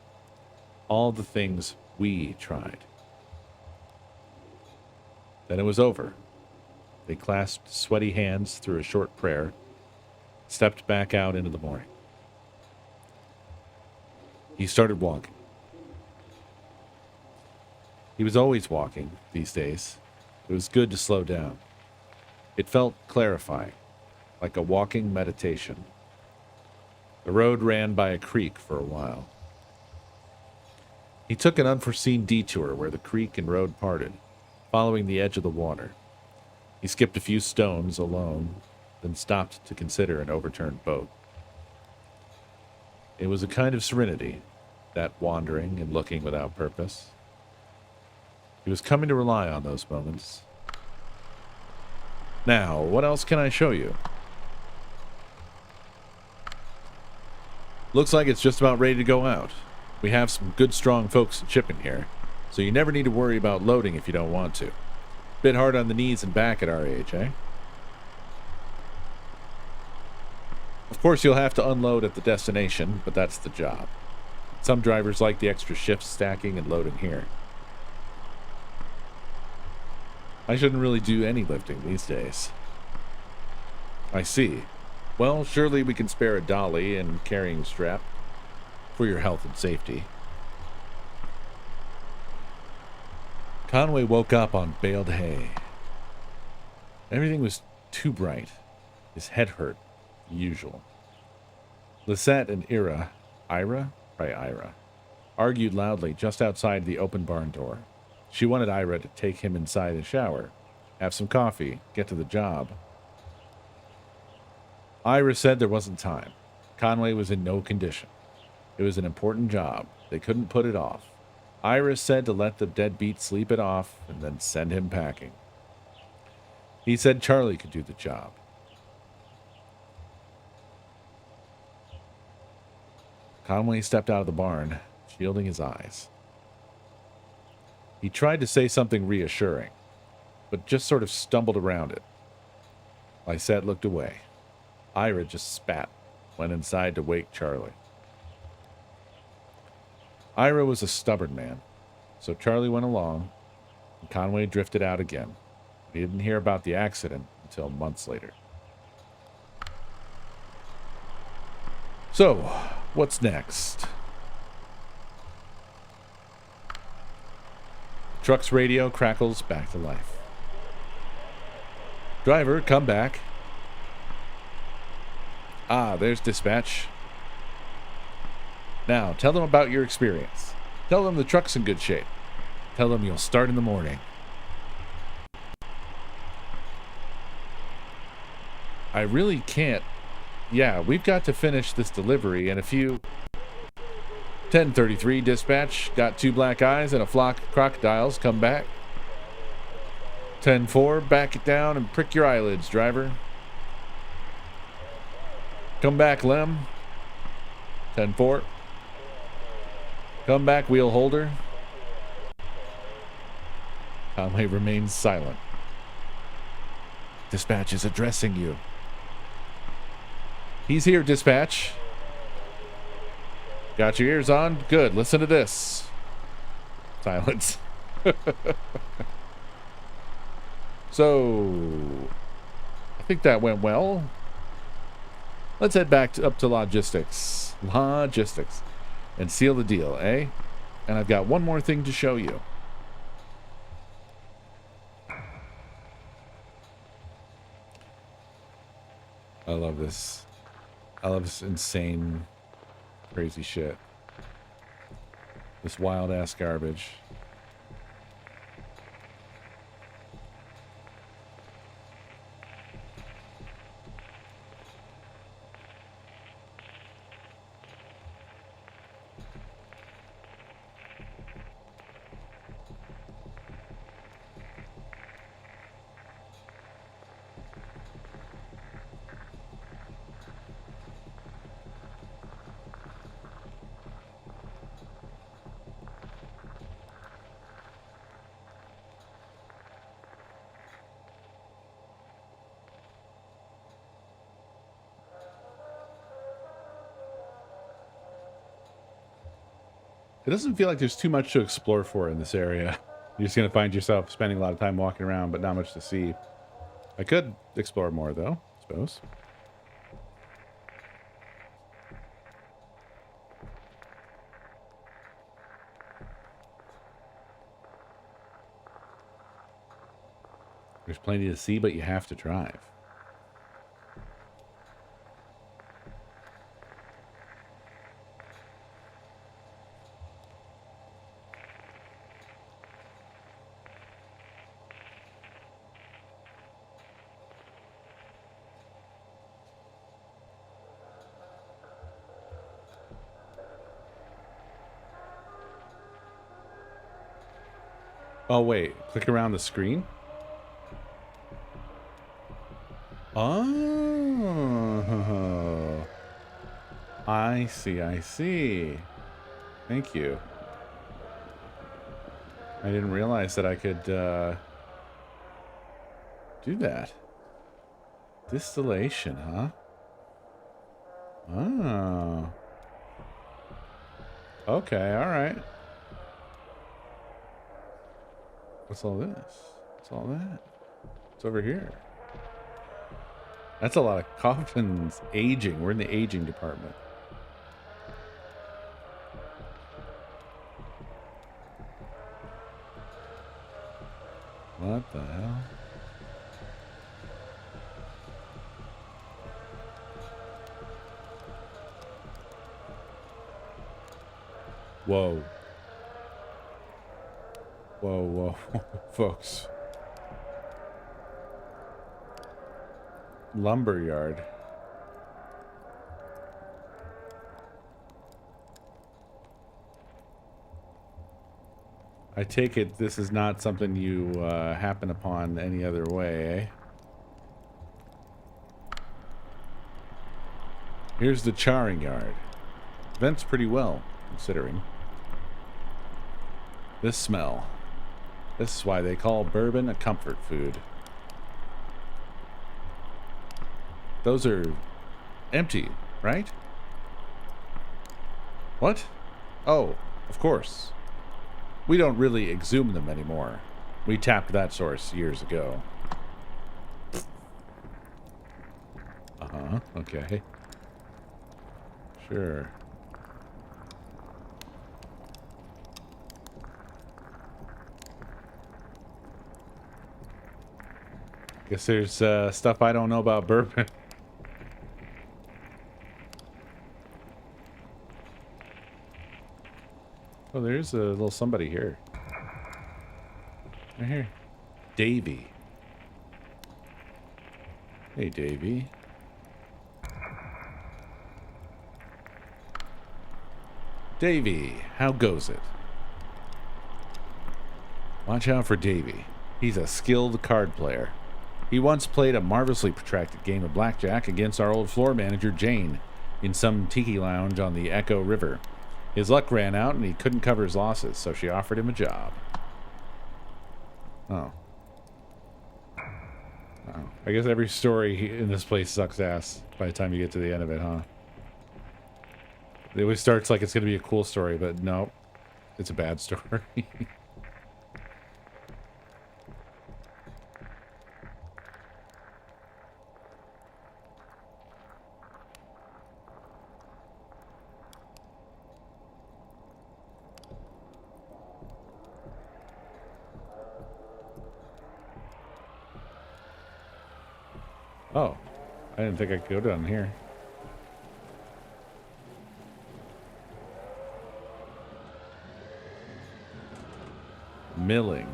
All the things we tried. Then it was over. They clasped sweaty hands through a short prayer, stepped back out into the morning. He started walking. He was always walking these days. It was good to slow down. It felt clarifying, like a walking meditation. The road ran by a creek for a while. He took an unforeseen detour where the creek and road parted, following the edge of the water. He skipped a few stones alone, then stopped to consider an overturned boat. It was a kind of serenity, that wandering and looking without purpose. He was coming to rely on those moments. Now, what else can I show you? Looks like it's just about ready to go out. We have some good strong folks shipping here, so you never need to worry about loading if you don't want to. Bit hard on the knees and back at our age, eh? Of course, you'll have to unload at the destination, but that's the job. Some drivers like the extra shifts stacking and loading here. I shouldn't really do any lifting these days. I see. Well, surely we can spare a dolly and carrying strap for your health and safety. Conway woke up on baled hay. Everything was too bright. His head hurt, usual. Lisette and Ira, argued loudly just outside the open barn door. She wanted Ira to take him inside and shower, have some coffee, get to the job. Ira said there wasn't time. Conway was in no condition. It was an important job. They couldn't put it off. Ira said to let the deadbeat sleep it off and then send him packing. He said Charlie could do the job. Conway stepped out of the barn, shielding his eyes. He tried to say something reassuring, but just sort of stumbled around it. Lisette looked away. Ira just spat, went inside to wake Charlie. Ira was a stubborn man, so Charlie went along, and Conway drifted out again. He didn't hear about the accident until months later. So, what's next? Truck's radio crackles back to life. Driver, come back. Ah, there's dispatch. Now, tell them about your experience. Tell them the truck's in good shape. Tell them you'll start in the morning. I really can't. Yeah, we've got to finish this delivery in a few... 10:33 dispatch. Got 2 black eyes and a flock of crocodiles. Come back. 10:4. Back it down and prick your eyelids, driver. Come back, Lem. 10-4. Come back, wheel holder. Conway remains silent. Dispatch is addressing you. He's here, dispatch. Got your ears on? Good. Listen to this. Silence. So, I think that went well. Let's head back up to logistics. Logistics. And seal the deal, eh? And I've got one more thing to show you. I love this. I love this insane, crazy shit. This wild-ass garbage. It doesn't feel like there's too much to explore for in this area. You're just going to find yourself spending a lot of time walking around, but not much to see. I could explore more, though, I suppose. There's plenty to see, but you have to drive. Oh, wait. Click around the screen? Oh. I see, I see. Thank you. I didn't realize that I could do that. Distillation, huh? Oh. Okay, alright. What's all this? What's all that? What's over here? That's a lot of coffins aging. We're in the aging department. What the hell? Whoa. Whoa, whoa, folks. Lumberyard. I take it this is not something you happen upon any other way, eh? Here's the charring yard. Vents pretty well, considering. This smell. This is why they call bourbon a comfort food. Those are empty, right? What? Oh, of course. We don't really exhume them anymore. We tapped that source years ago. Uh-huh, okay. Sure. Guess there's stuff I don't know about bourbon. Oh, there's a little somebody here. Right here. Davy. Hey, Davy. Davy, how goes it? Watch out for Davy. He's a skilled card player. He once played a marvelously protracted game of blackjack against our old floor manager, Jane, in some tiki lounge on the Echo River. His luck ran out and he couldn't cover his losses, so she offered him a job. Oh. Oh. I guess every story in this place sucks ass by the time you get to the end of it, huh? It always starts like it's going to be a cool story, but no, it's a bad story. Oh, I didn't think I could go down here. Milling.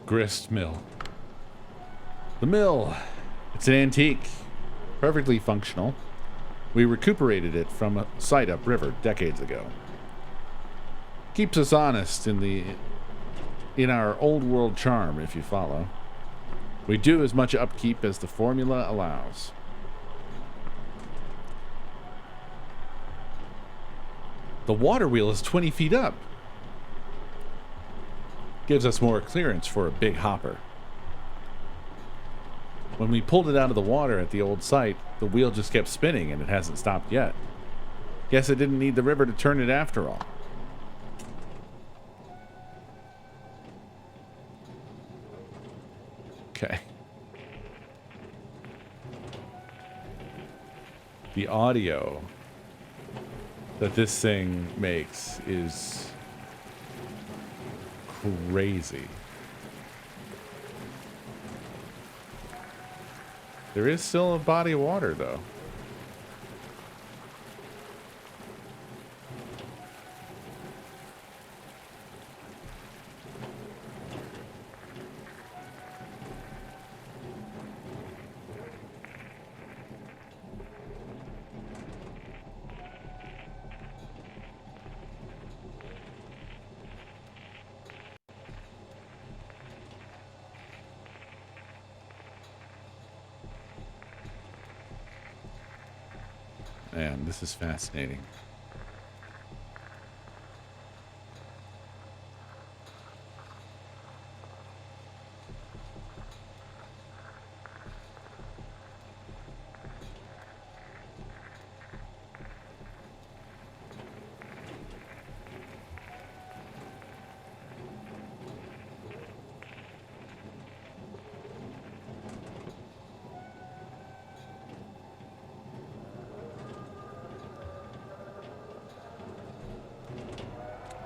Grist mill. The mill. It's an antique. Perfectly functional. We recuperated it from a site upriver decades ago. Keeps us honest in our old world charm, if you follow. We do as much upkeep as the formula allows. The water wheel is 20 feet up. Gives us more clearance for a big hopper. When we pulled it out of the water at the old site, the wheel just kept spinning and it hasn't stopped yet. Guess it didn't need the river to turn it after all. Okay. The audio that this thing makes is crazy. There is still a body of water, though. Man, this is fascinating.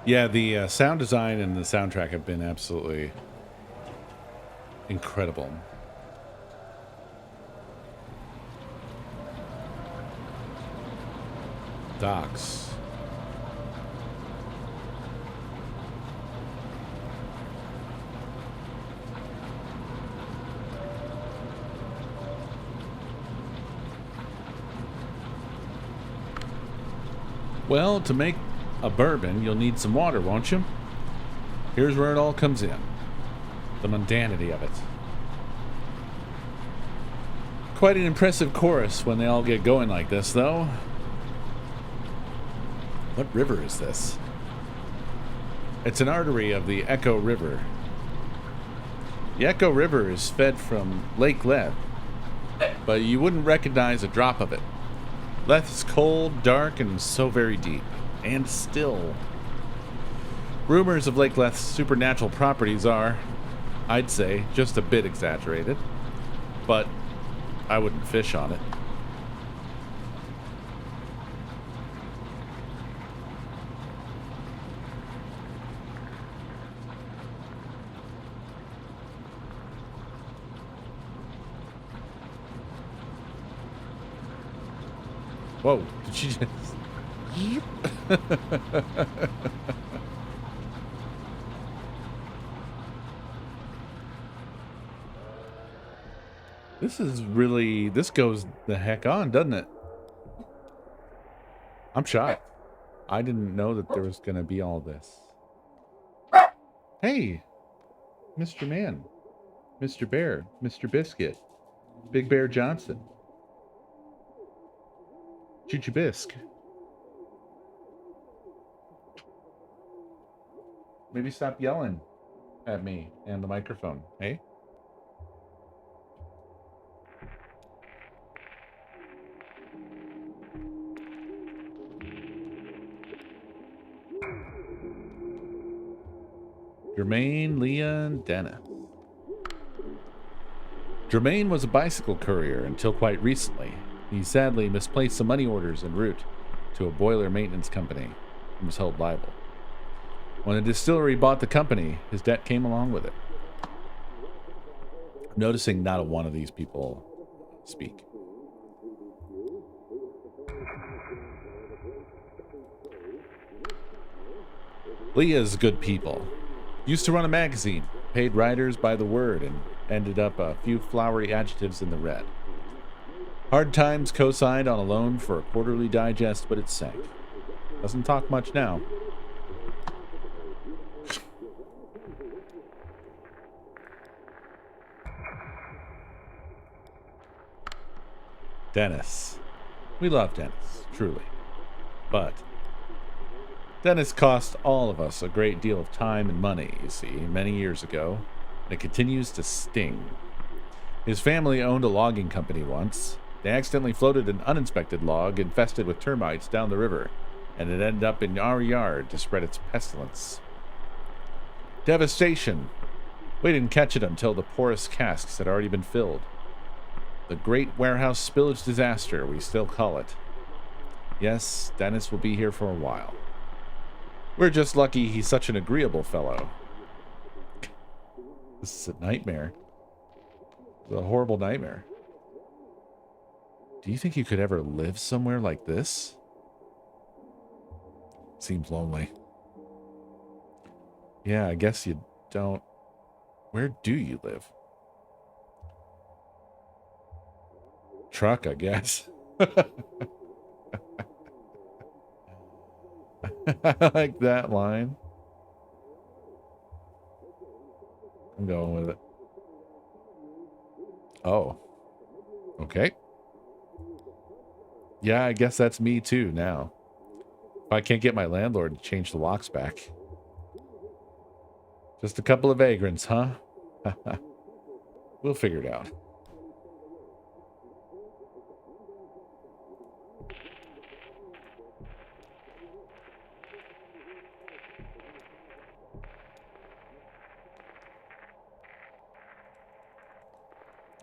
Yeah, the sound design and the soundtrack have been absolutely incredible. Docks. Well, to make a bourbon, you'll need some water, won't you? Here's where it all comes in. The mundanity of it. Quite an impressive chorus when they all get going like this, though. What river is this? It's an artery of the Echo River. The Echo River is fed from Lake Leth, but you wouldn't recognize a drop of it. Leth is cold, dark, and so very deep. And still. Rumors of Lake Leth's supernatural properties are, I'd say, just a bit exaggerated. But I wouldn't fish on it. Whoa, did she just... This is really... This goes the heck on, doesn't it? I'm shocked. I didn't know that there was going to be all this. Hey, Mr. Man. Mr. Bear. Mr. Biscuit. Big Bear Johnson. Choo-choo bisque. Maybe stop yelling at me and the microphone, hey? Jermaine, Leah, and Dennis. Jermaine was a bicycle courier until quite recently. He sadly misplaced some money orders en route to a boiler maintenance company and was held liable. When the distillery bought the company, his debt came along with it. I'm noticing not a one of these people speak. Leah's good people. Used to run a magazine, paid writers by the word, and ended up a few flowery adjectives in the red. Hard Times co-signed on a loan for a quarterly digest, but it sank. Doesn't talk much now. Dennis. We love Dennis, truly. But Dennis cost all of us a great deal of time and money, you see, many years ago, and it continues to sting. His family owned a logging company once. They accidentally floated an uninspected log infested with termites down the river, and it ended up in our yard to spread its pestilence. Devastation. We didn't catch it until the porous casks had already been filled. The great warehouse spillage disaster, we still call it. Yes, Dennis will be here for a while. We're just lucky he's such an agreeable fellow. This is a nightmare. It's a horrible nightmare. Do you think you could ever live somewhere like this? Seems lonely. Yeah, I guess you don't. Where do you live? Truck, I guess. I like that line. I'm going with it. Oh. Okay. Yeah, I guess that's me too now. If I can't get my landlord to change the locks back. Just a couple of vagrants, huh? We'll figure it out.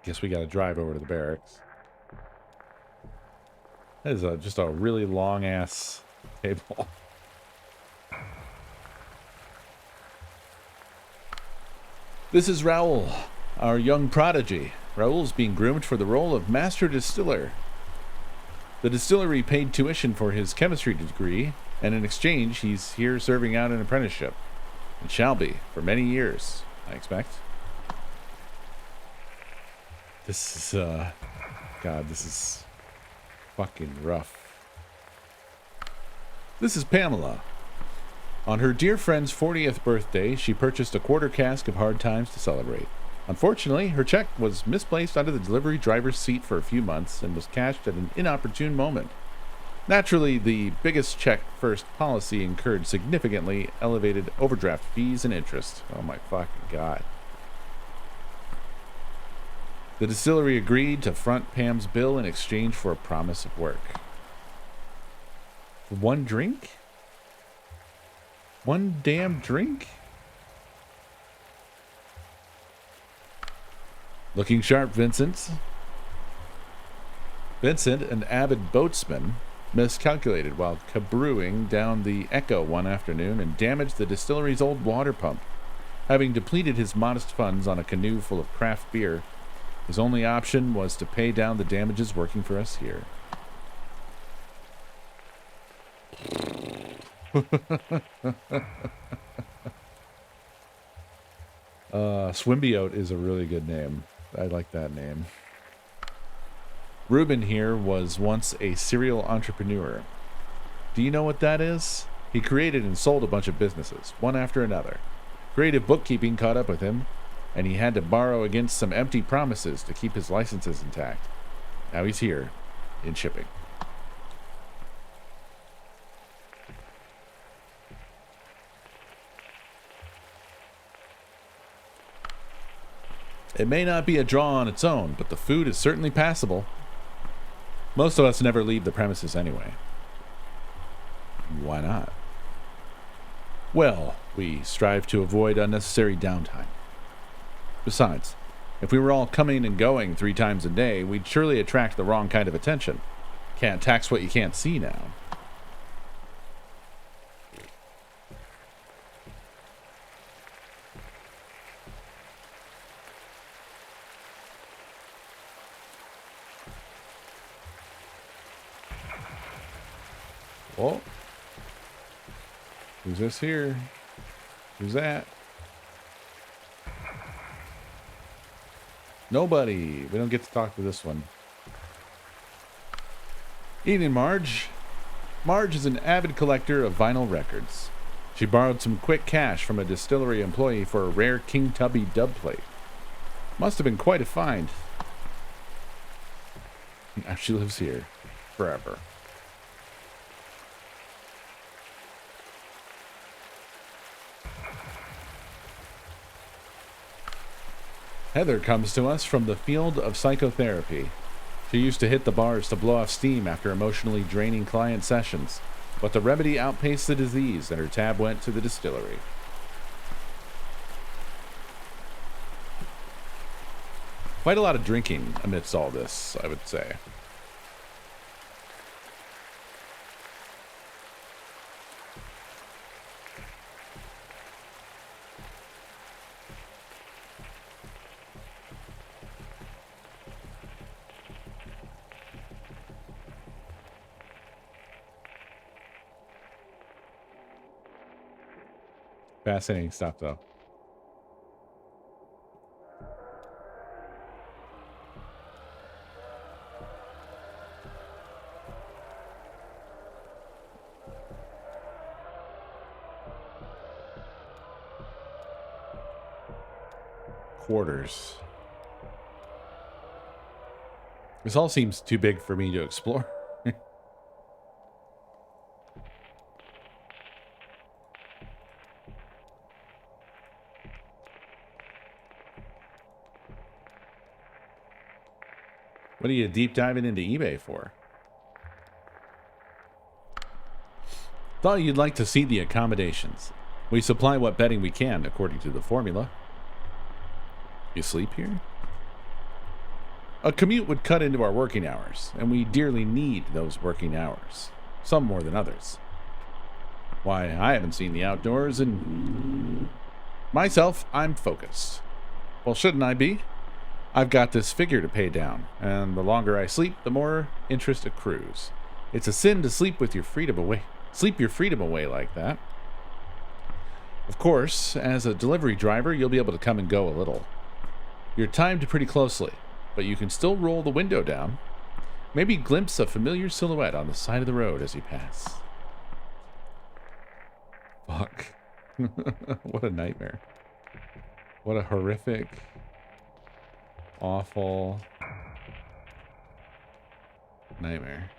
Guess we got to drive over to the barracks. That is just a really long ass table. This is Raoul, our young prodigy. Raoul's being groomed for the role of master distiller. The distillery paid tuition for his chemistry degree, and in exchange, he's here serving out an apprenticeship. And shall be for many years, I expect. This is, God, this is fucking rough. This is Pamela. On her dear friend's 40th birthday, she purchased a quarter cask of Hard Times to celebrate. Unfortunately, her check was misplaced under the delivery driver's seat for a few months and was cashed at an inopportune moment. Naturally, the biggest check first policy incurred significantly elevated overdraft fees and interest. Oh my fucking God. The distillery agreed to front Pam's bill in exchange for a promise of work. For one drink? One damn drink? Looking sharp, Vincent. Vincent, an avid boatsman, miscalculated while cabrewing down the Echo one afternoon and damaged the distillery's old water pump. Having depleted his modest funds on a canoe full of craft beer, his only option was to pay down the damages working for us here. Swimbiote is a really good name. I like that name. Ruben here was once a serial entrepreneur. Do you know what that is? He created and sold a bunch of businesses, one after another. Creative bookkeeping caught up with him, and he had to borrow against some empty promises to keep his licenses intact. Now he's here, in shipping. It may not be a draw on its own, but the food is certainly passable. Most of us never leave the premises anyway. Why not? Well, we strive to avoid unnecessary downtime. Besides, if we were all coming and going 3 times a day, we'd surely attract the wrong kind of attention. Can't tax what you can't see now. Whoa. Who's this here? Who's that? Nobody. We don't get to talk to this one. Evening, Marge. Marge is an avid collector of vinyl records. She borrowed some quick cash from a distillery employee for a rare King Tubby dub plate. Must have been quite a find. Now she lives here forever. Heather comes to us from the field of psychotherapy. She used to hit the bars to blow off steam after emotionally draining client sessions, but the remedy outpaced the disease and her tab went to the distillery. Quite a lot of drinking amidst all this, I would say. Fascinating stuff, though. Quarters. This all seems too big for me to explore. What are you deep diving into eBay for? Thought you'd like to see the accommodations. We supply what bedding we can according to the formula. You sleep here? A commute would cut into our working hours, and we dearly need those working hours. Some more than others. Why, I haven't seen the outdoors and... Myself, I'm focused. Well, shouldn't I be? I've got this figure to pay down, and the longer I sleep, the more interest accrues. It's a sin to sleep with your freedom away. Sleep your freedom away like that. Of course, as a delivery driver, you'll be able to come and go a little. You're timed pretty closely, but you can still roll the window down. Maybe glimpse a familiar silhouette on the side of the road as you pass. Fuck. What a nightmare. What a horrific, awful nightmare.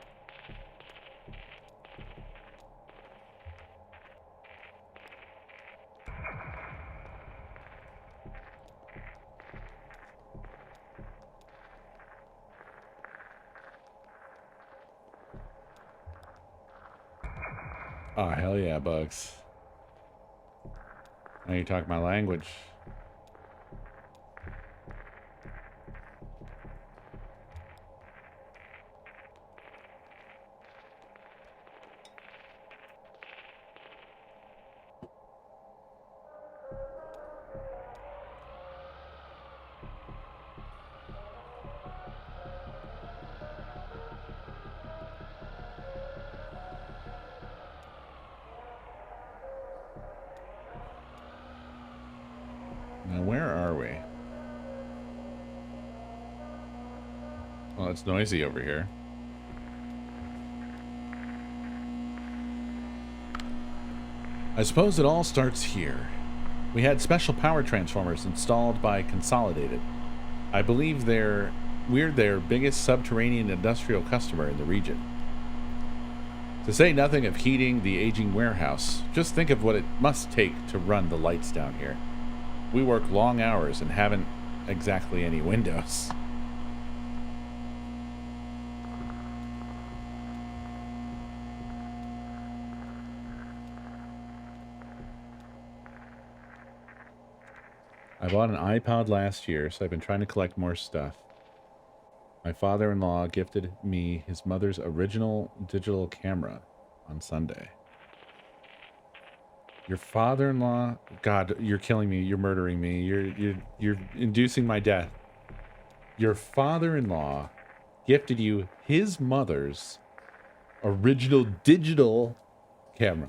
Oh, hell yeah, bugs. Now you talk my language. Now, where are we? Well, it's noisy over here. I suppose it all starts here. We had special power transformers installed by Consolidated. I believe we're their biggest subterranean industrial customer in the region. To say nothing of heating the aging warehouse, just think of what it must take to run the lights down here. We work long hours and haven't exactly any windows. I bought an iPod last year, so I've been trying to collect more stuff. My father-in-law gifted me his mother's original digital camera on Sunday. Your father-in-law? God, you're killing me. You're murdering me. You're inducing my death. Your father-in-law gifted you his mother's original digital camera.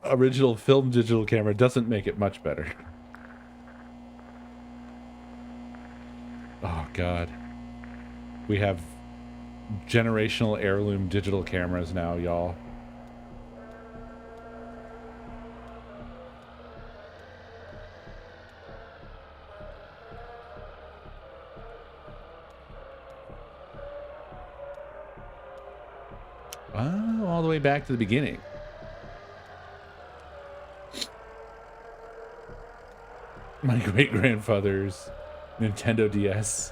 Original film digital camera doesn't make it much better. Oh, God. We have generational heirloom digital cameras now, y'all. Oh, all the way back to the beginning. My great-grandfather's Nintendo DS.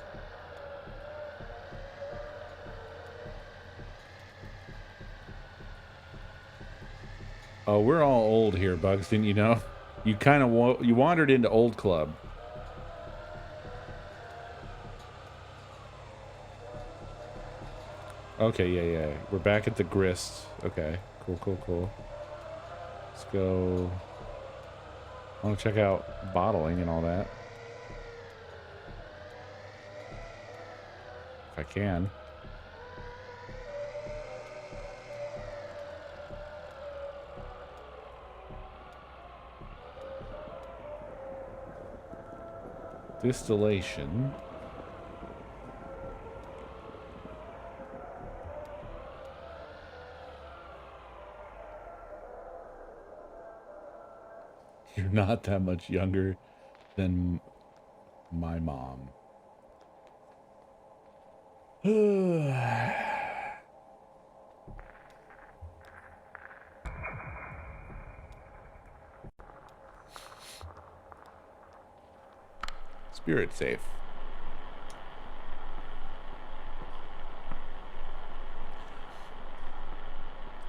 Oh, we're all old here, Bugs, didn't you know? You kind of you wandered into old club. Okay, yeah. We're back at the grist. Okay, cool. Let's go. I want to check out bottling and all that. If I can. Distillation. You're not that much younger than my mom. Spirit safe.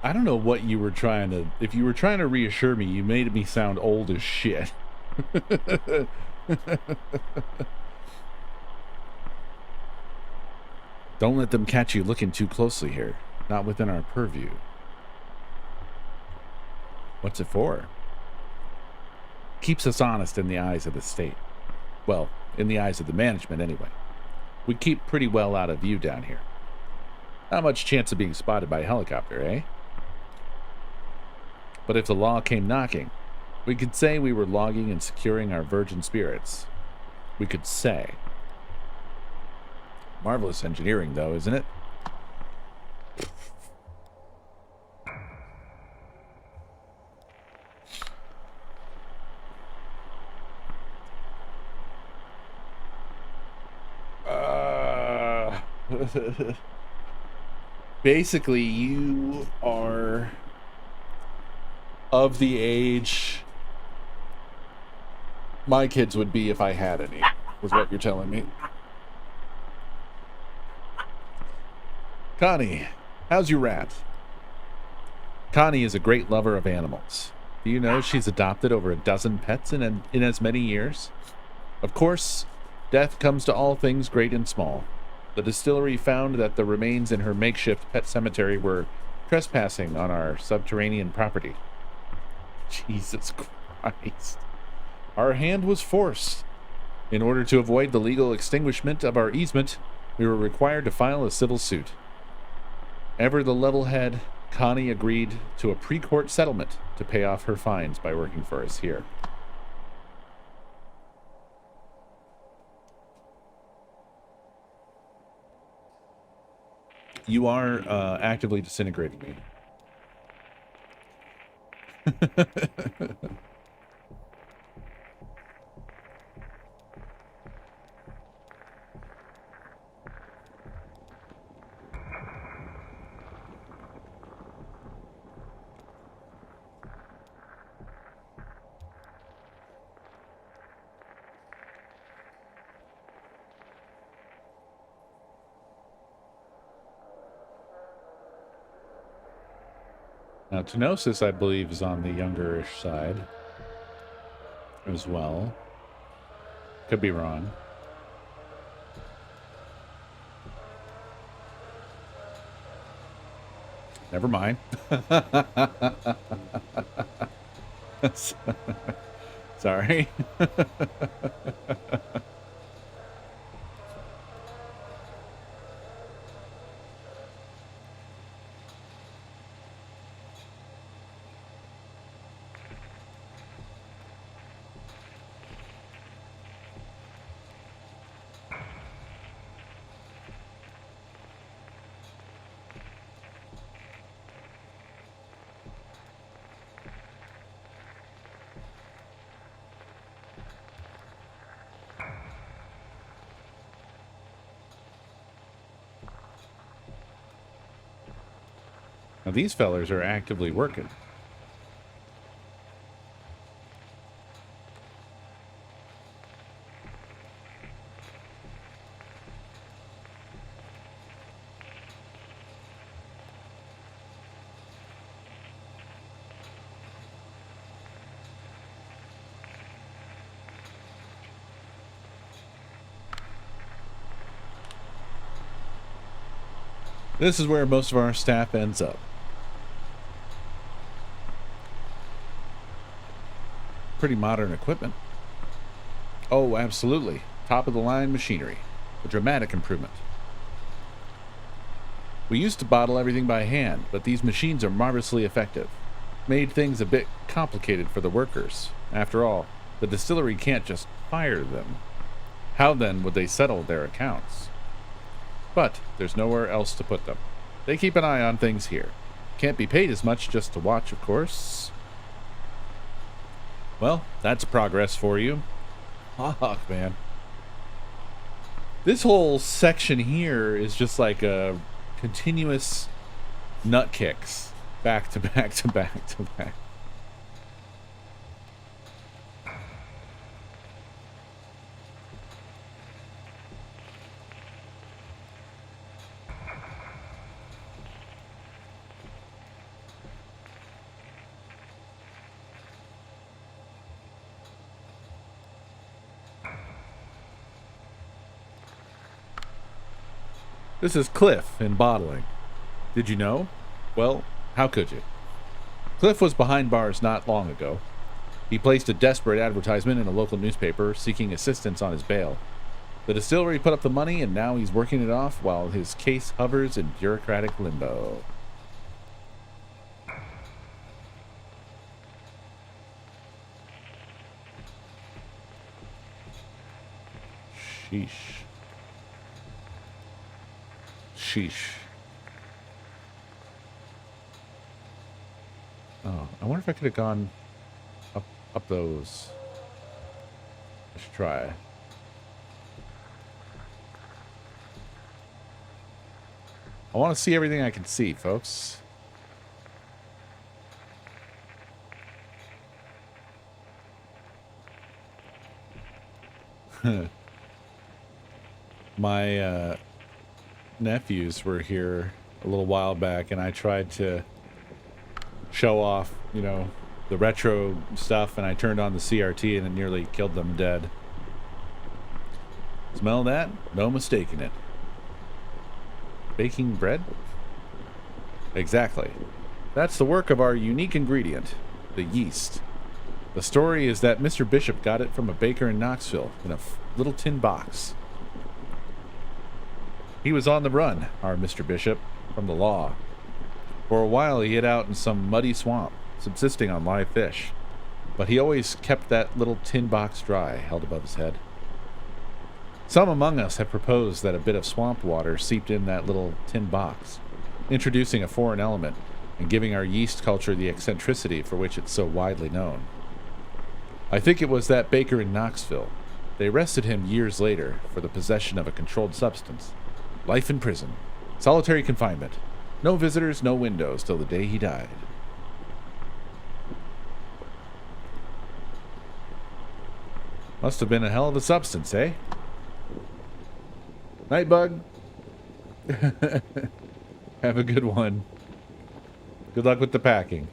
I don't know what you were trying to... If you were trying to reassure me, you made me sound old as shit. Don't let them catch you looking too closely here. Not within our purview. What's it for? Keeps us honest in the eyes of the state. Well, in the eyes of the management, anyway. We keep pretty well out of view down here. Not much chance of being spotted by a helicopter, eh? But if the law came knocking, we could say we were logging and securing our virgin spirits. We could say. Marvelous engineering, though, isn't it? Basically, you are of the age my kids would be if I had any, is what you're telling me. Connie, how's your rat? Connie is a great lover of animals. Do you know she's adopted over a dozen pets in as many years? Of course, death comes to all things great and small. The distillery found that the remains in her makeshift pet cemetery were trespassing on our subterranean property. Jesus Christ. Our hand was forced. In order to avoid the legal extinguishment of our easement, we were required to file a civil suit. Ever the level head, Connie agreed to a pre-court settlement to pay off her fines by working for us here. You are actively disintegrating me. Now, Tenosis, I believe, is on the younger-ish side as well. Could be wrong. Never mind. Sorry. Now, these fellers are actively working. This is where most of our staff ends up. Pretty modern equipment. Oh, absolutely. Top of the line machinery. A dramatic improvement. We used to bottle everything by hand, but these machines are marvelously effective. Made things a bit complicated for the workers. After all, the distillery can't just fire them. How then would they settle their accounts? But there's nowhere else to put them. They keep an eye on things here. Can't be paid as much just to watch, of course. Well, that's progress for you. Fuck, man. This whole section here is just like a continuous nut kicks. Back to back to back to back. This is Cliff in bottling. Did you know? Well, how could you? Cliff was behind bars not long ago. He placed a desperate advertisement in a local newspaper seeking assistance on his bail. The distillery put up the money, and now he's working it off while his case hovers in bureaucratic limbo. Sheesh. Sheesh. Oh, I wonder if I could have gone up those. I should try. I want to see everything I can see, folks. My nephews were here a little while back, and I tried to show off, you know, the retro stuff, and I turned on the CRT and it nearly killed them dead. Smell that? No mistaking it. Baking bread? Exactly. That's the work of our unique ingredient, the yeast. The story is that Mr. Bishop got it from a baker in Knoxville in a little tin box. He was on the run, our Mr. Bishop, from the law. For a while he hid out in some muddy swamp, subsisting on live fish. But he always kept that little tin box dry, held above his head. Some among us have proposed that a bit of swamp water seeped in that little tin box, introducing a foreign element and giving our yeast culture the eccentricity for which it's so widely known. I think it was that baker in Knoxville. They arrested him years later for the possession of a controlled substance. Life in prison. Solitary confinement. No visitors, no windows till the day he died. Must have been a hell of a substance, eh? Night, bug. Have a good one. Good luck with the packing.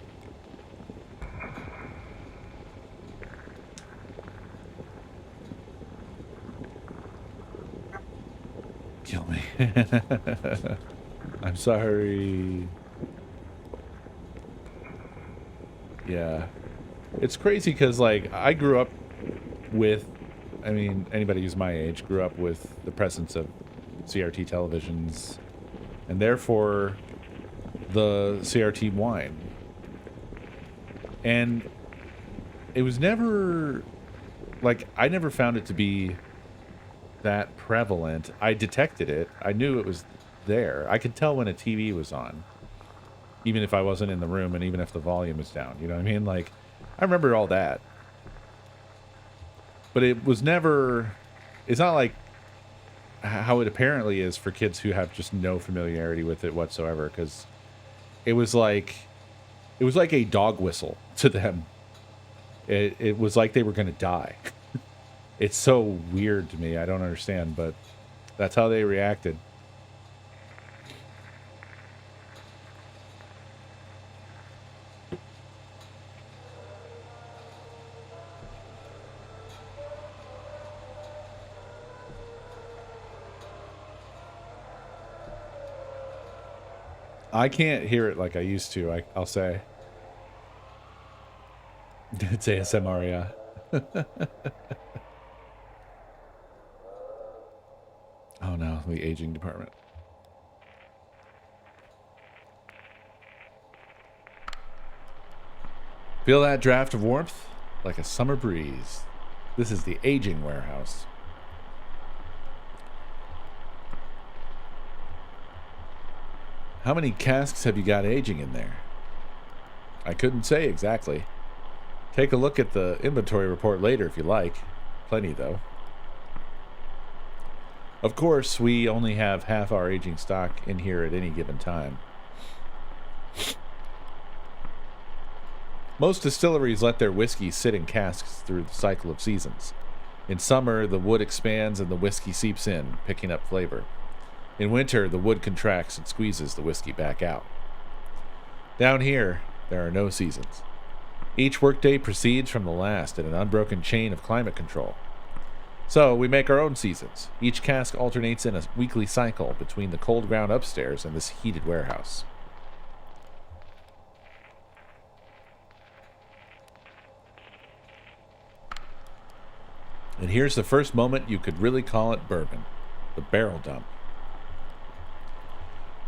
Kill me. I'm sorry. Yeah. It's crazy because, like, I grew up with, I mean, anybody who's my age grew up with the presence of CRT televisions, and therefore the CRT wine. And it was never, like, I never found it to be that prevalent. I detected it. I knew it was there. I could tell when a TV was on, even if I wasn't in the room and even if the volume was down. You know what I mean? Like, I remember all that. But it was never, it's not like how it apparently is for kids who have just no familiarity with it whatsoever, because it was like a dog whistle to them. It was like they were going to die. It's so weird to me. I don't understand, but that's how they reacted. I can't hear it like I used to, I'll say. It's ASMR, yeah. Oh no, the aging department. Feel that draft of warmth? Like a summer breeze. This is the aging warehouse. How many casks have you got aging in there? I couldn't say exactly. Take a look at the inventory report later if you like. Plenty, though. Of course, we only have half our aging stock in here at any given time. Most distilleries let their whiskey sit in casks through the cycle of seasons. In summer, the wood expands and the whiskey seeps in, picking up flavor. In winter, the wood contracts and squeezes the whiskey back out. Down here, there are no seasons. Each workday proceeds from the last in an unbroken chain of climate control. So, we make our own seasons. Each cask alternates in a weekly cycle between the cold ground upstairs and this heated warehouse. And here's the first moment you could really call it bourbon. The barrel dump.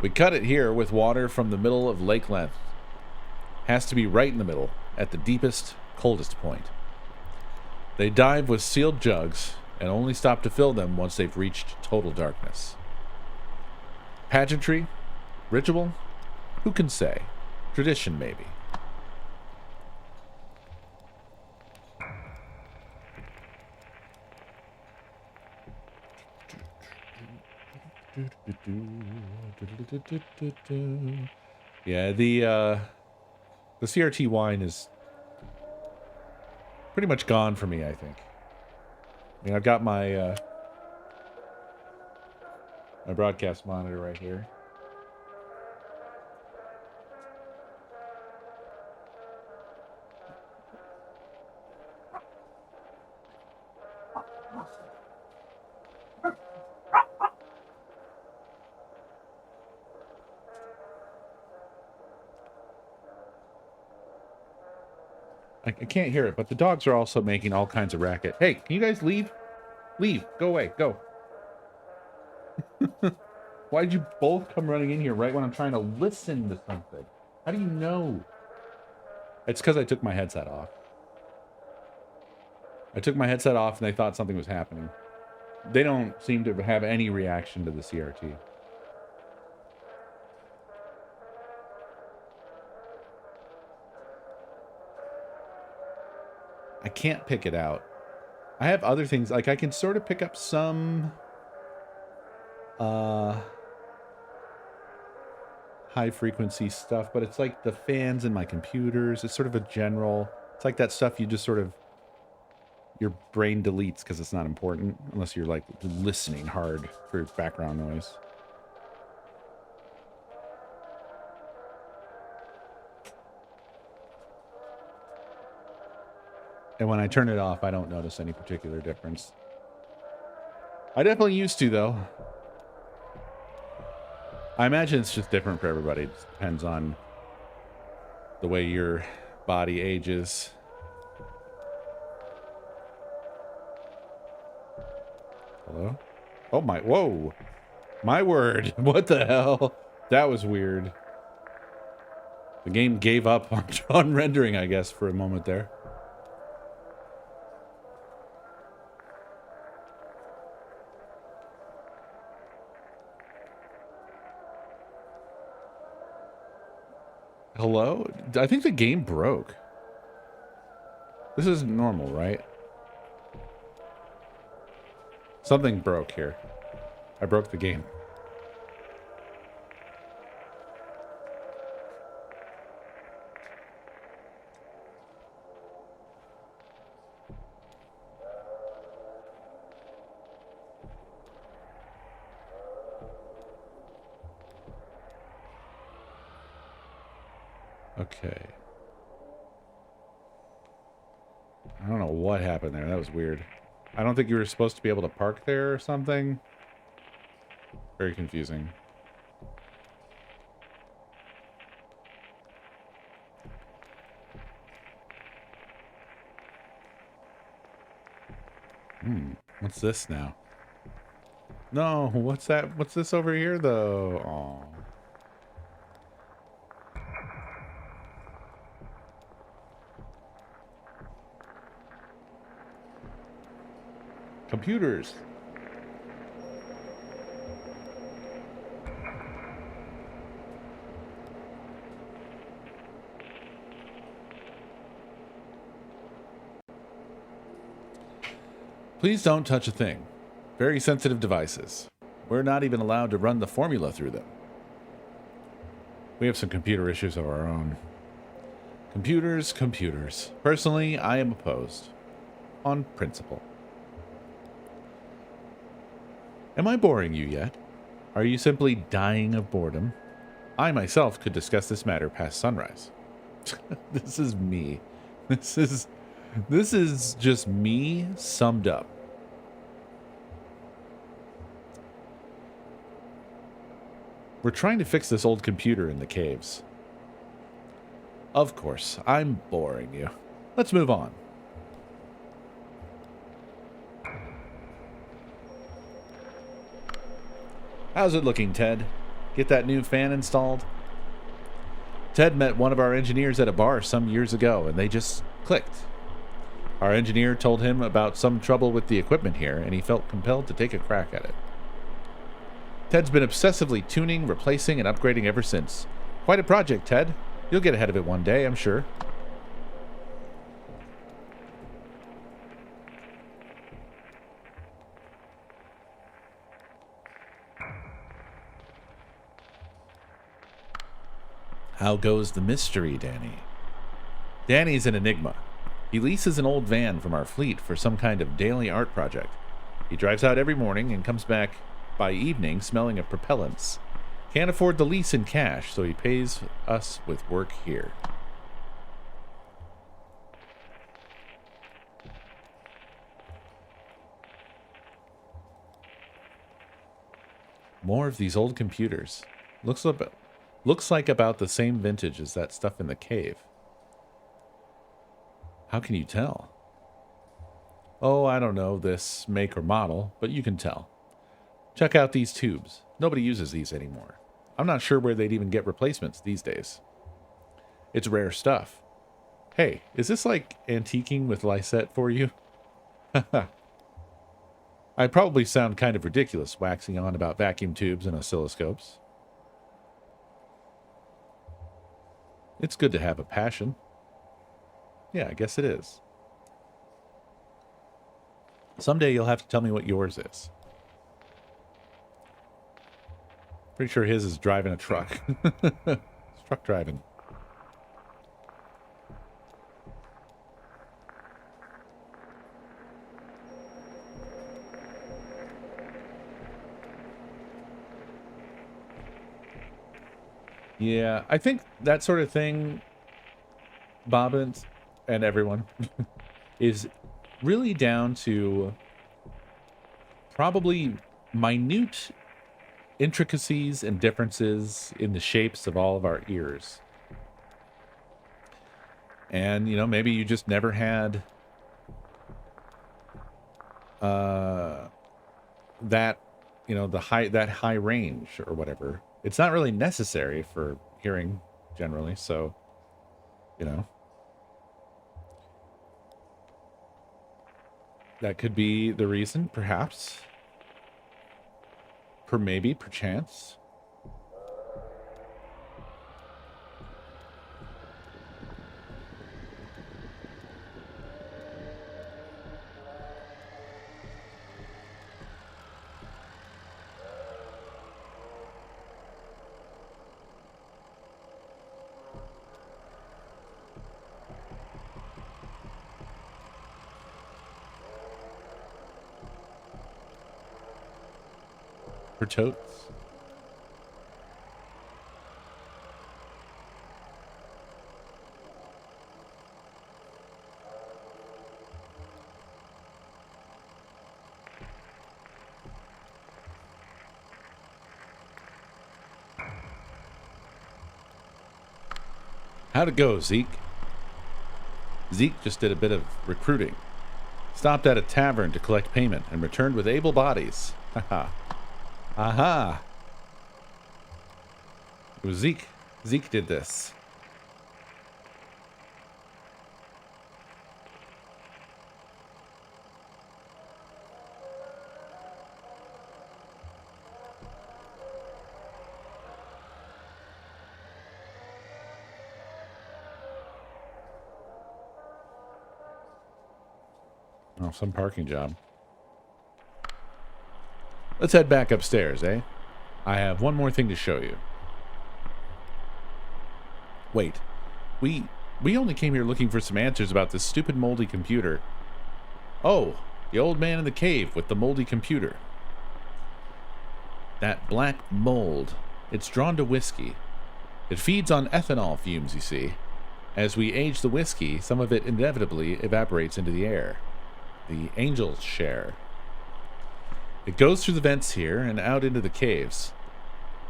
We cut it here with water from the middle of lake length. Has to be right in the middle, at the deepest, coldest point. They dive with sealed jugs and only stop to fill them once they've reached total darkness. Pageantry? Ritual? Who can say? Tradition, maybe. Yeah, the CRT wine is pretty much gone for me, I think. I mean, I've got my my broadcast monitor right here. I can't hear it, but the dogs are also making all kinds of racket. Hey, can you guys leave? Leave. Go away. Go. Why did you both come running in here right when I'm trying to listen to something? How do you know? It's because I took my headset off. I took my headset off and they thought something was happening. They don't seem to have any reaction to the CRT. I can't pick it out. I have other things, like I can sort of pick up some high frequency stuff, but it's like the fans in my computers. It's sort of a general, it's like that stuff you just sort of, your brain deletes because it's not important unless you're like listening hard for background noise. And when I turn it off, I don't notice any particular difference. I definitely used to, though. I imagine it's just different for everybody. It just depends on the way your body ages. Hello? Oh my, whoa. My word. What the hell? That was weird. The game gave up on rendering, I guess, for a moment there. Hello? I think the game broke. This is normal, right? Something broke here. I broke the game. Okay. I don't know what happened there. That was weird. I don't think you were supposed to be able to park there or something. Very confusing. What's this now? No, what's that? What's this over here, though? Aw. Computers. Please don't touch a thing. Very sensitive devices. We're not even allowed to run the formula through them. We have some computer issues of our own. Computers, computers. Personally, I am opposed. On principle. Am I boring you yet? Are you simply dying of boredom? I myself could discuss this matter past sunrise. This is me. This is just me summed up. We're trying to fix this old computer in the caves. Of course, I'm boring you. Let's move on. How's it looking, Ted? Get that new fan installed? Ted met one of our engineers at a bar some years ago, and they just clicked. Our engineer told him about some trouble with the equipment here, and he felt compelled to take a crack at it. Ted's been obsessively tuning, replacing, and upgrading ever since. Quite a project, Ted. You'll get ahead of it one day, I'm sure. How goes the mystery, Danny? Danny's an enigma. He leases an old van from our fleet for some kind of daily art project. He drives out every morning and comes back by evening smelling of propellants. Can't afford the lease in cash, so he pays us with work here. More of these old computers. Looks like about the same vintage as that stuff in the cave. How can you tell? Oh, I don't know this make or model, but you can tell. Check out these tubes. Nobody uses these anymore. I'm not sure where they'd even get replacements these days. It's rare stuff. Hey, is this like antiquing with Lysette for you? I probably sound kind of ridiculous waxing on about vacuum tubes and oscilloscopes. It's good to have a passion. Yeah, I guess it is. Someday you'll have to tell me what yours is. Pretty sure his is driving a truck. It's truck driving. Yeah, I think that sort of thing, Bobbins and everyone, is really down to probably minute intricacies and differences in the shapes of all of our ears. And, you know, maybe you just never had that, you know, that high range or whatever. It's not really necessary for hearing generally, so, you know, that could be the reason, perhaps. Maybe, perchance. For totes. How'd it go, Zeke? Zeke just did a bit of recruiting. Stopped at a tavern to collect payment and returned with able bodies. Haha. Aha. It was Zeke. Zeke did this. Oh, some parking job. Let's head back upstairs, eh? I have one more thing to show you. Wait. We only came here looking for some answers about this stupid moldy computer. Oh, the old man in the cave with the moldy computer. That black mold. It's drawn to whiskey. It feeds on ethanol fumes, you see. As we age the whiskey, some of it inevitably evaporates into the air. The angel's share. It goes through the vents here and out into the caves.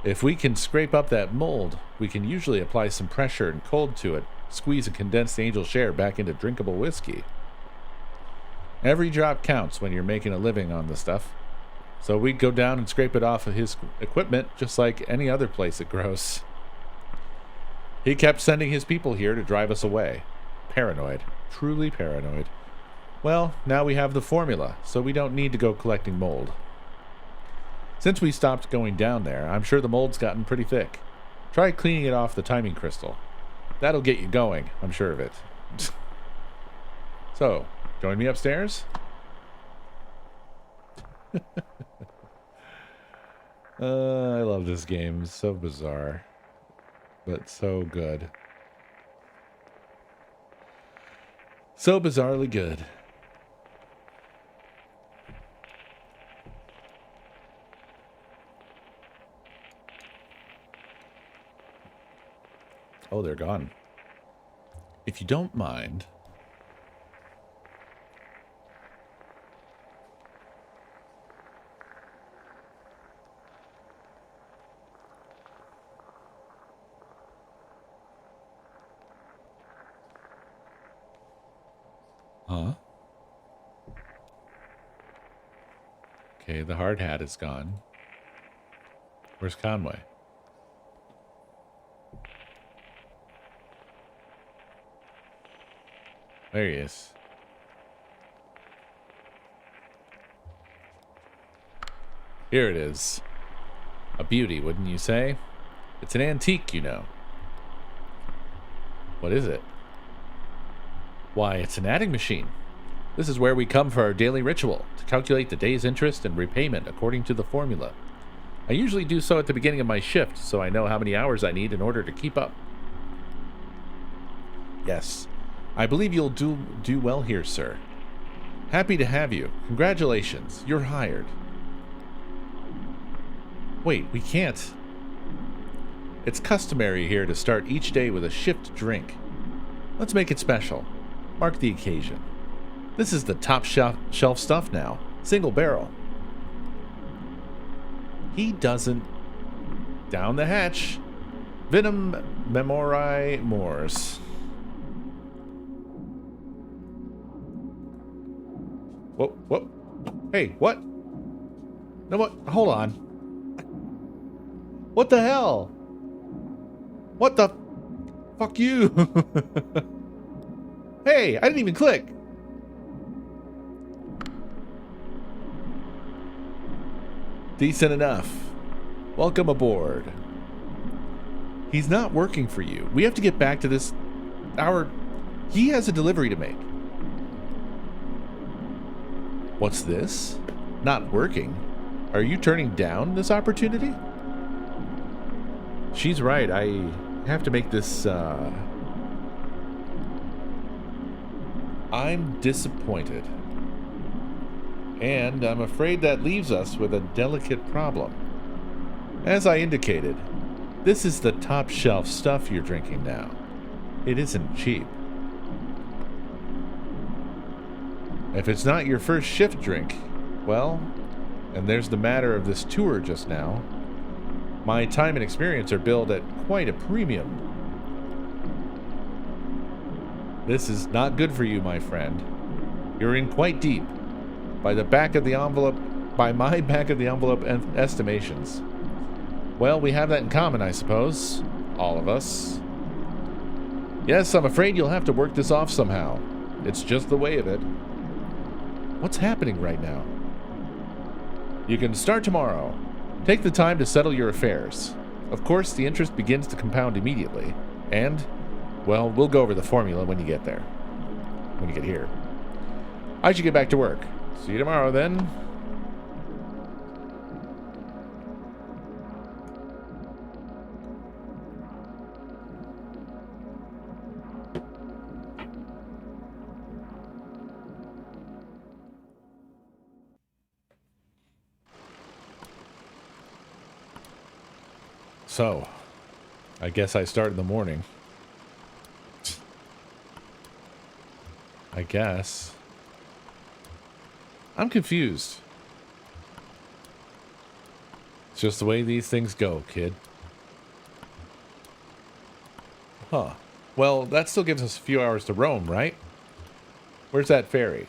If we can scrape up that mold, we can usually apply some pressure and cold to it, squeeze and condense the angel share back into drinkable whiskey. Every drop counts when you're making a living on the stuff. So we'd go down and scrape it off of his equipment just like any other place it grows. He kept sending his people here to drive us away. Paranoid. Truly paranoid. Well, now we have the formula, so we don't need to go collecting mold. Since we stopped going down there, I'm sure the mold's gotten pretty thick. Try cleaning it off the timing crystal. That'll get you going, I'm sure of it. So, join me upstairs? I love this game. It's so bizarre, but so good. So bizarrely good. Oh, they're gone. If you don't mind. Huh? Okay, the hard hat is gone. Where's Conway? There he is. Here it is. A beauty, wouldn't you say? It's an antique, you know. What is it? Why, it's an adding machine. This is where we come for our daily ritual, to calculate the day's interest and repayment according to the formula. I usually do so at the beginning of my shift, so I know how many hours I need in order to keep up. Yes, I believe you'll do well here, sir. Happy to have you. Congratulations, you're hired. Wait, we can't. It's customary here to start each day with a shift drink. Let's make it special. Mark the occasion. This is the top shelf stuff now. Single barrel. He doesn't. Down the hatch. Venom Memori Mors. Whoa. Hey, what? No, what? Hold on. What the hell? What the? Fuck you. Hey, I didn't even click. Decent enough. Welcome aboard. He's not working for you. We have to get back to this. He has a delivery to make. What's this? Not working? Are you turning down this opportunity? She's right. I have to make this, I'm disappointed. And I'm afraid that leaves us with a delicate problem. As I indicated, this is the top shelf stuff you're drinking now. It isn't cheap. If it's not your first shift drink, well, and there's the matter of this tour just now, my time and experience are billed at quite a premium. This is not good for you, my friend. You're in quite deep. By the back of the envelope, by my back of the envelope estimations. Well, we have that in common, I suppose. All of us. Yes, I'm afraid you'll have to work this off somehow. It's just the way of it. What's happening right now? You can start tomorrow. Take the time to settle your affairs. Of course, the interest begins to compound immediately. And, well, we'll go over the formula when you get there. When you get here. I should get back to work. See you tomorrow, then. So, I guess I start in the morning. I guess. I'm confused. It's just the way these things go, kid. Huh. Well, that still gives us a few hours to roam, right? Where's that ferry?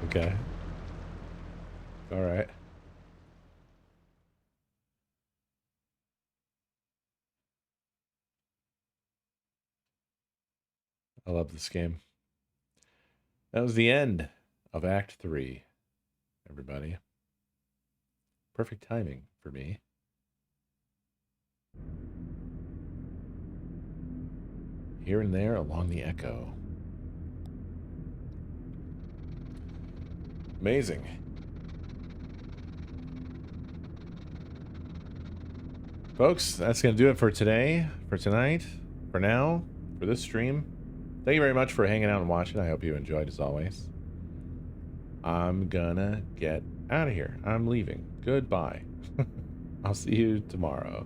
Okay. All right. I love this game. That was the end of Act 3, everybody. Perfect timing for me. Here and there along the echo. Amazing. Folks, that's going to do it for today, for tonight, for now, for this stream. Thank you very much for hanging out and watching. I hope you enjoyed as always. I'm gonna get out of here. I'm leaving. Goodbye. I'll see you tomorrow.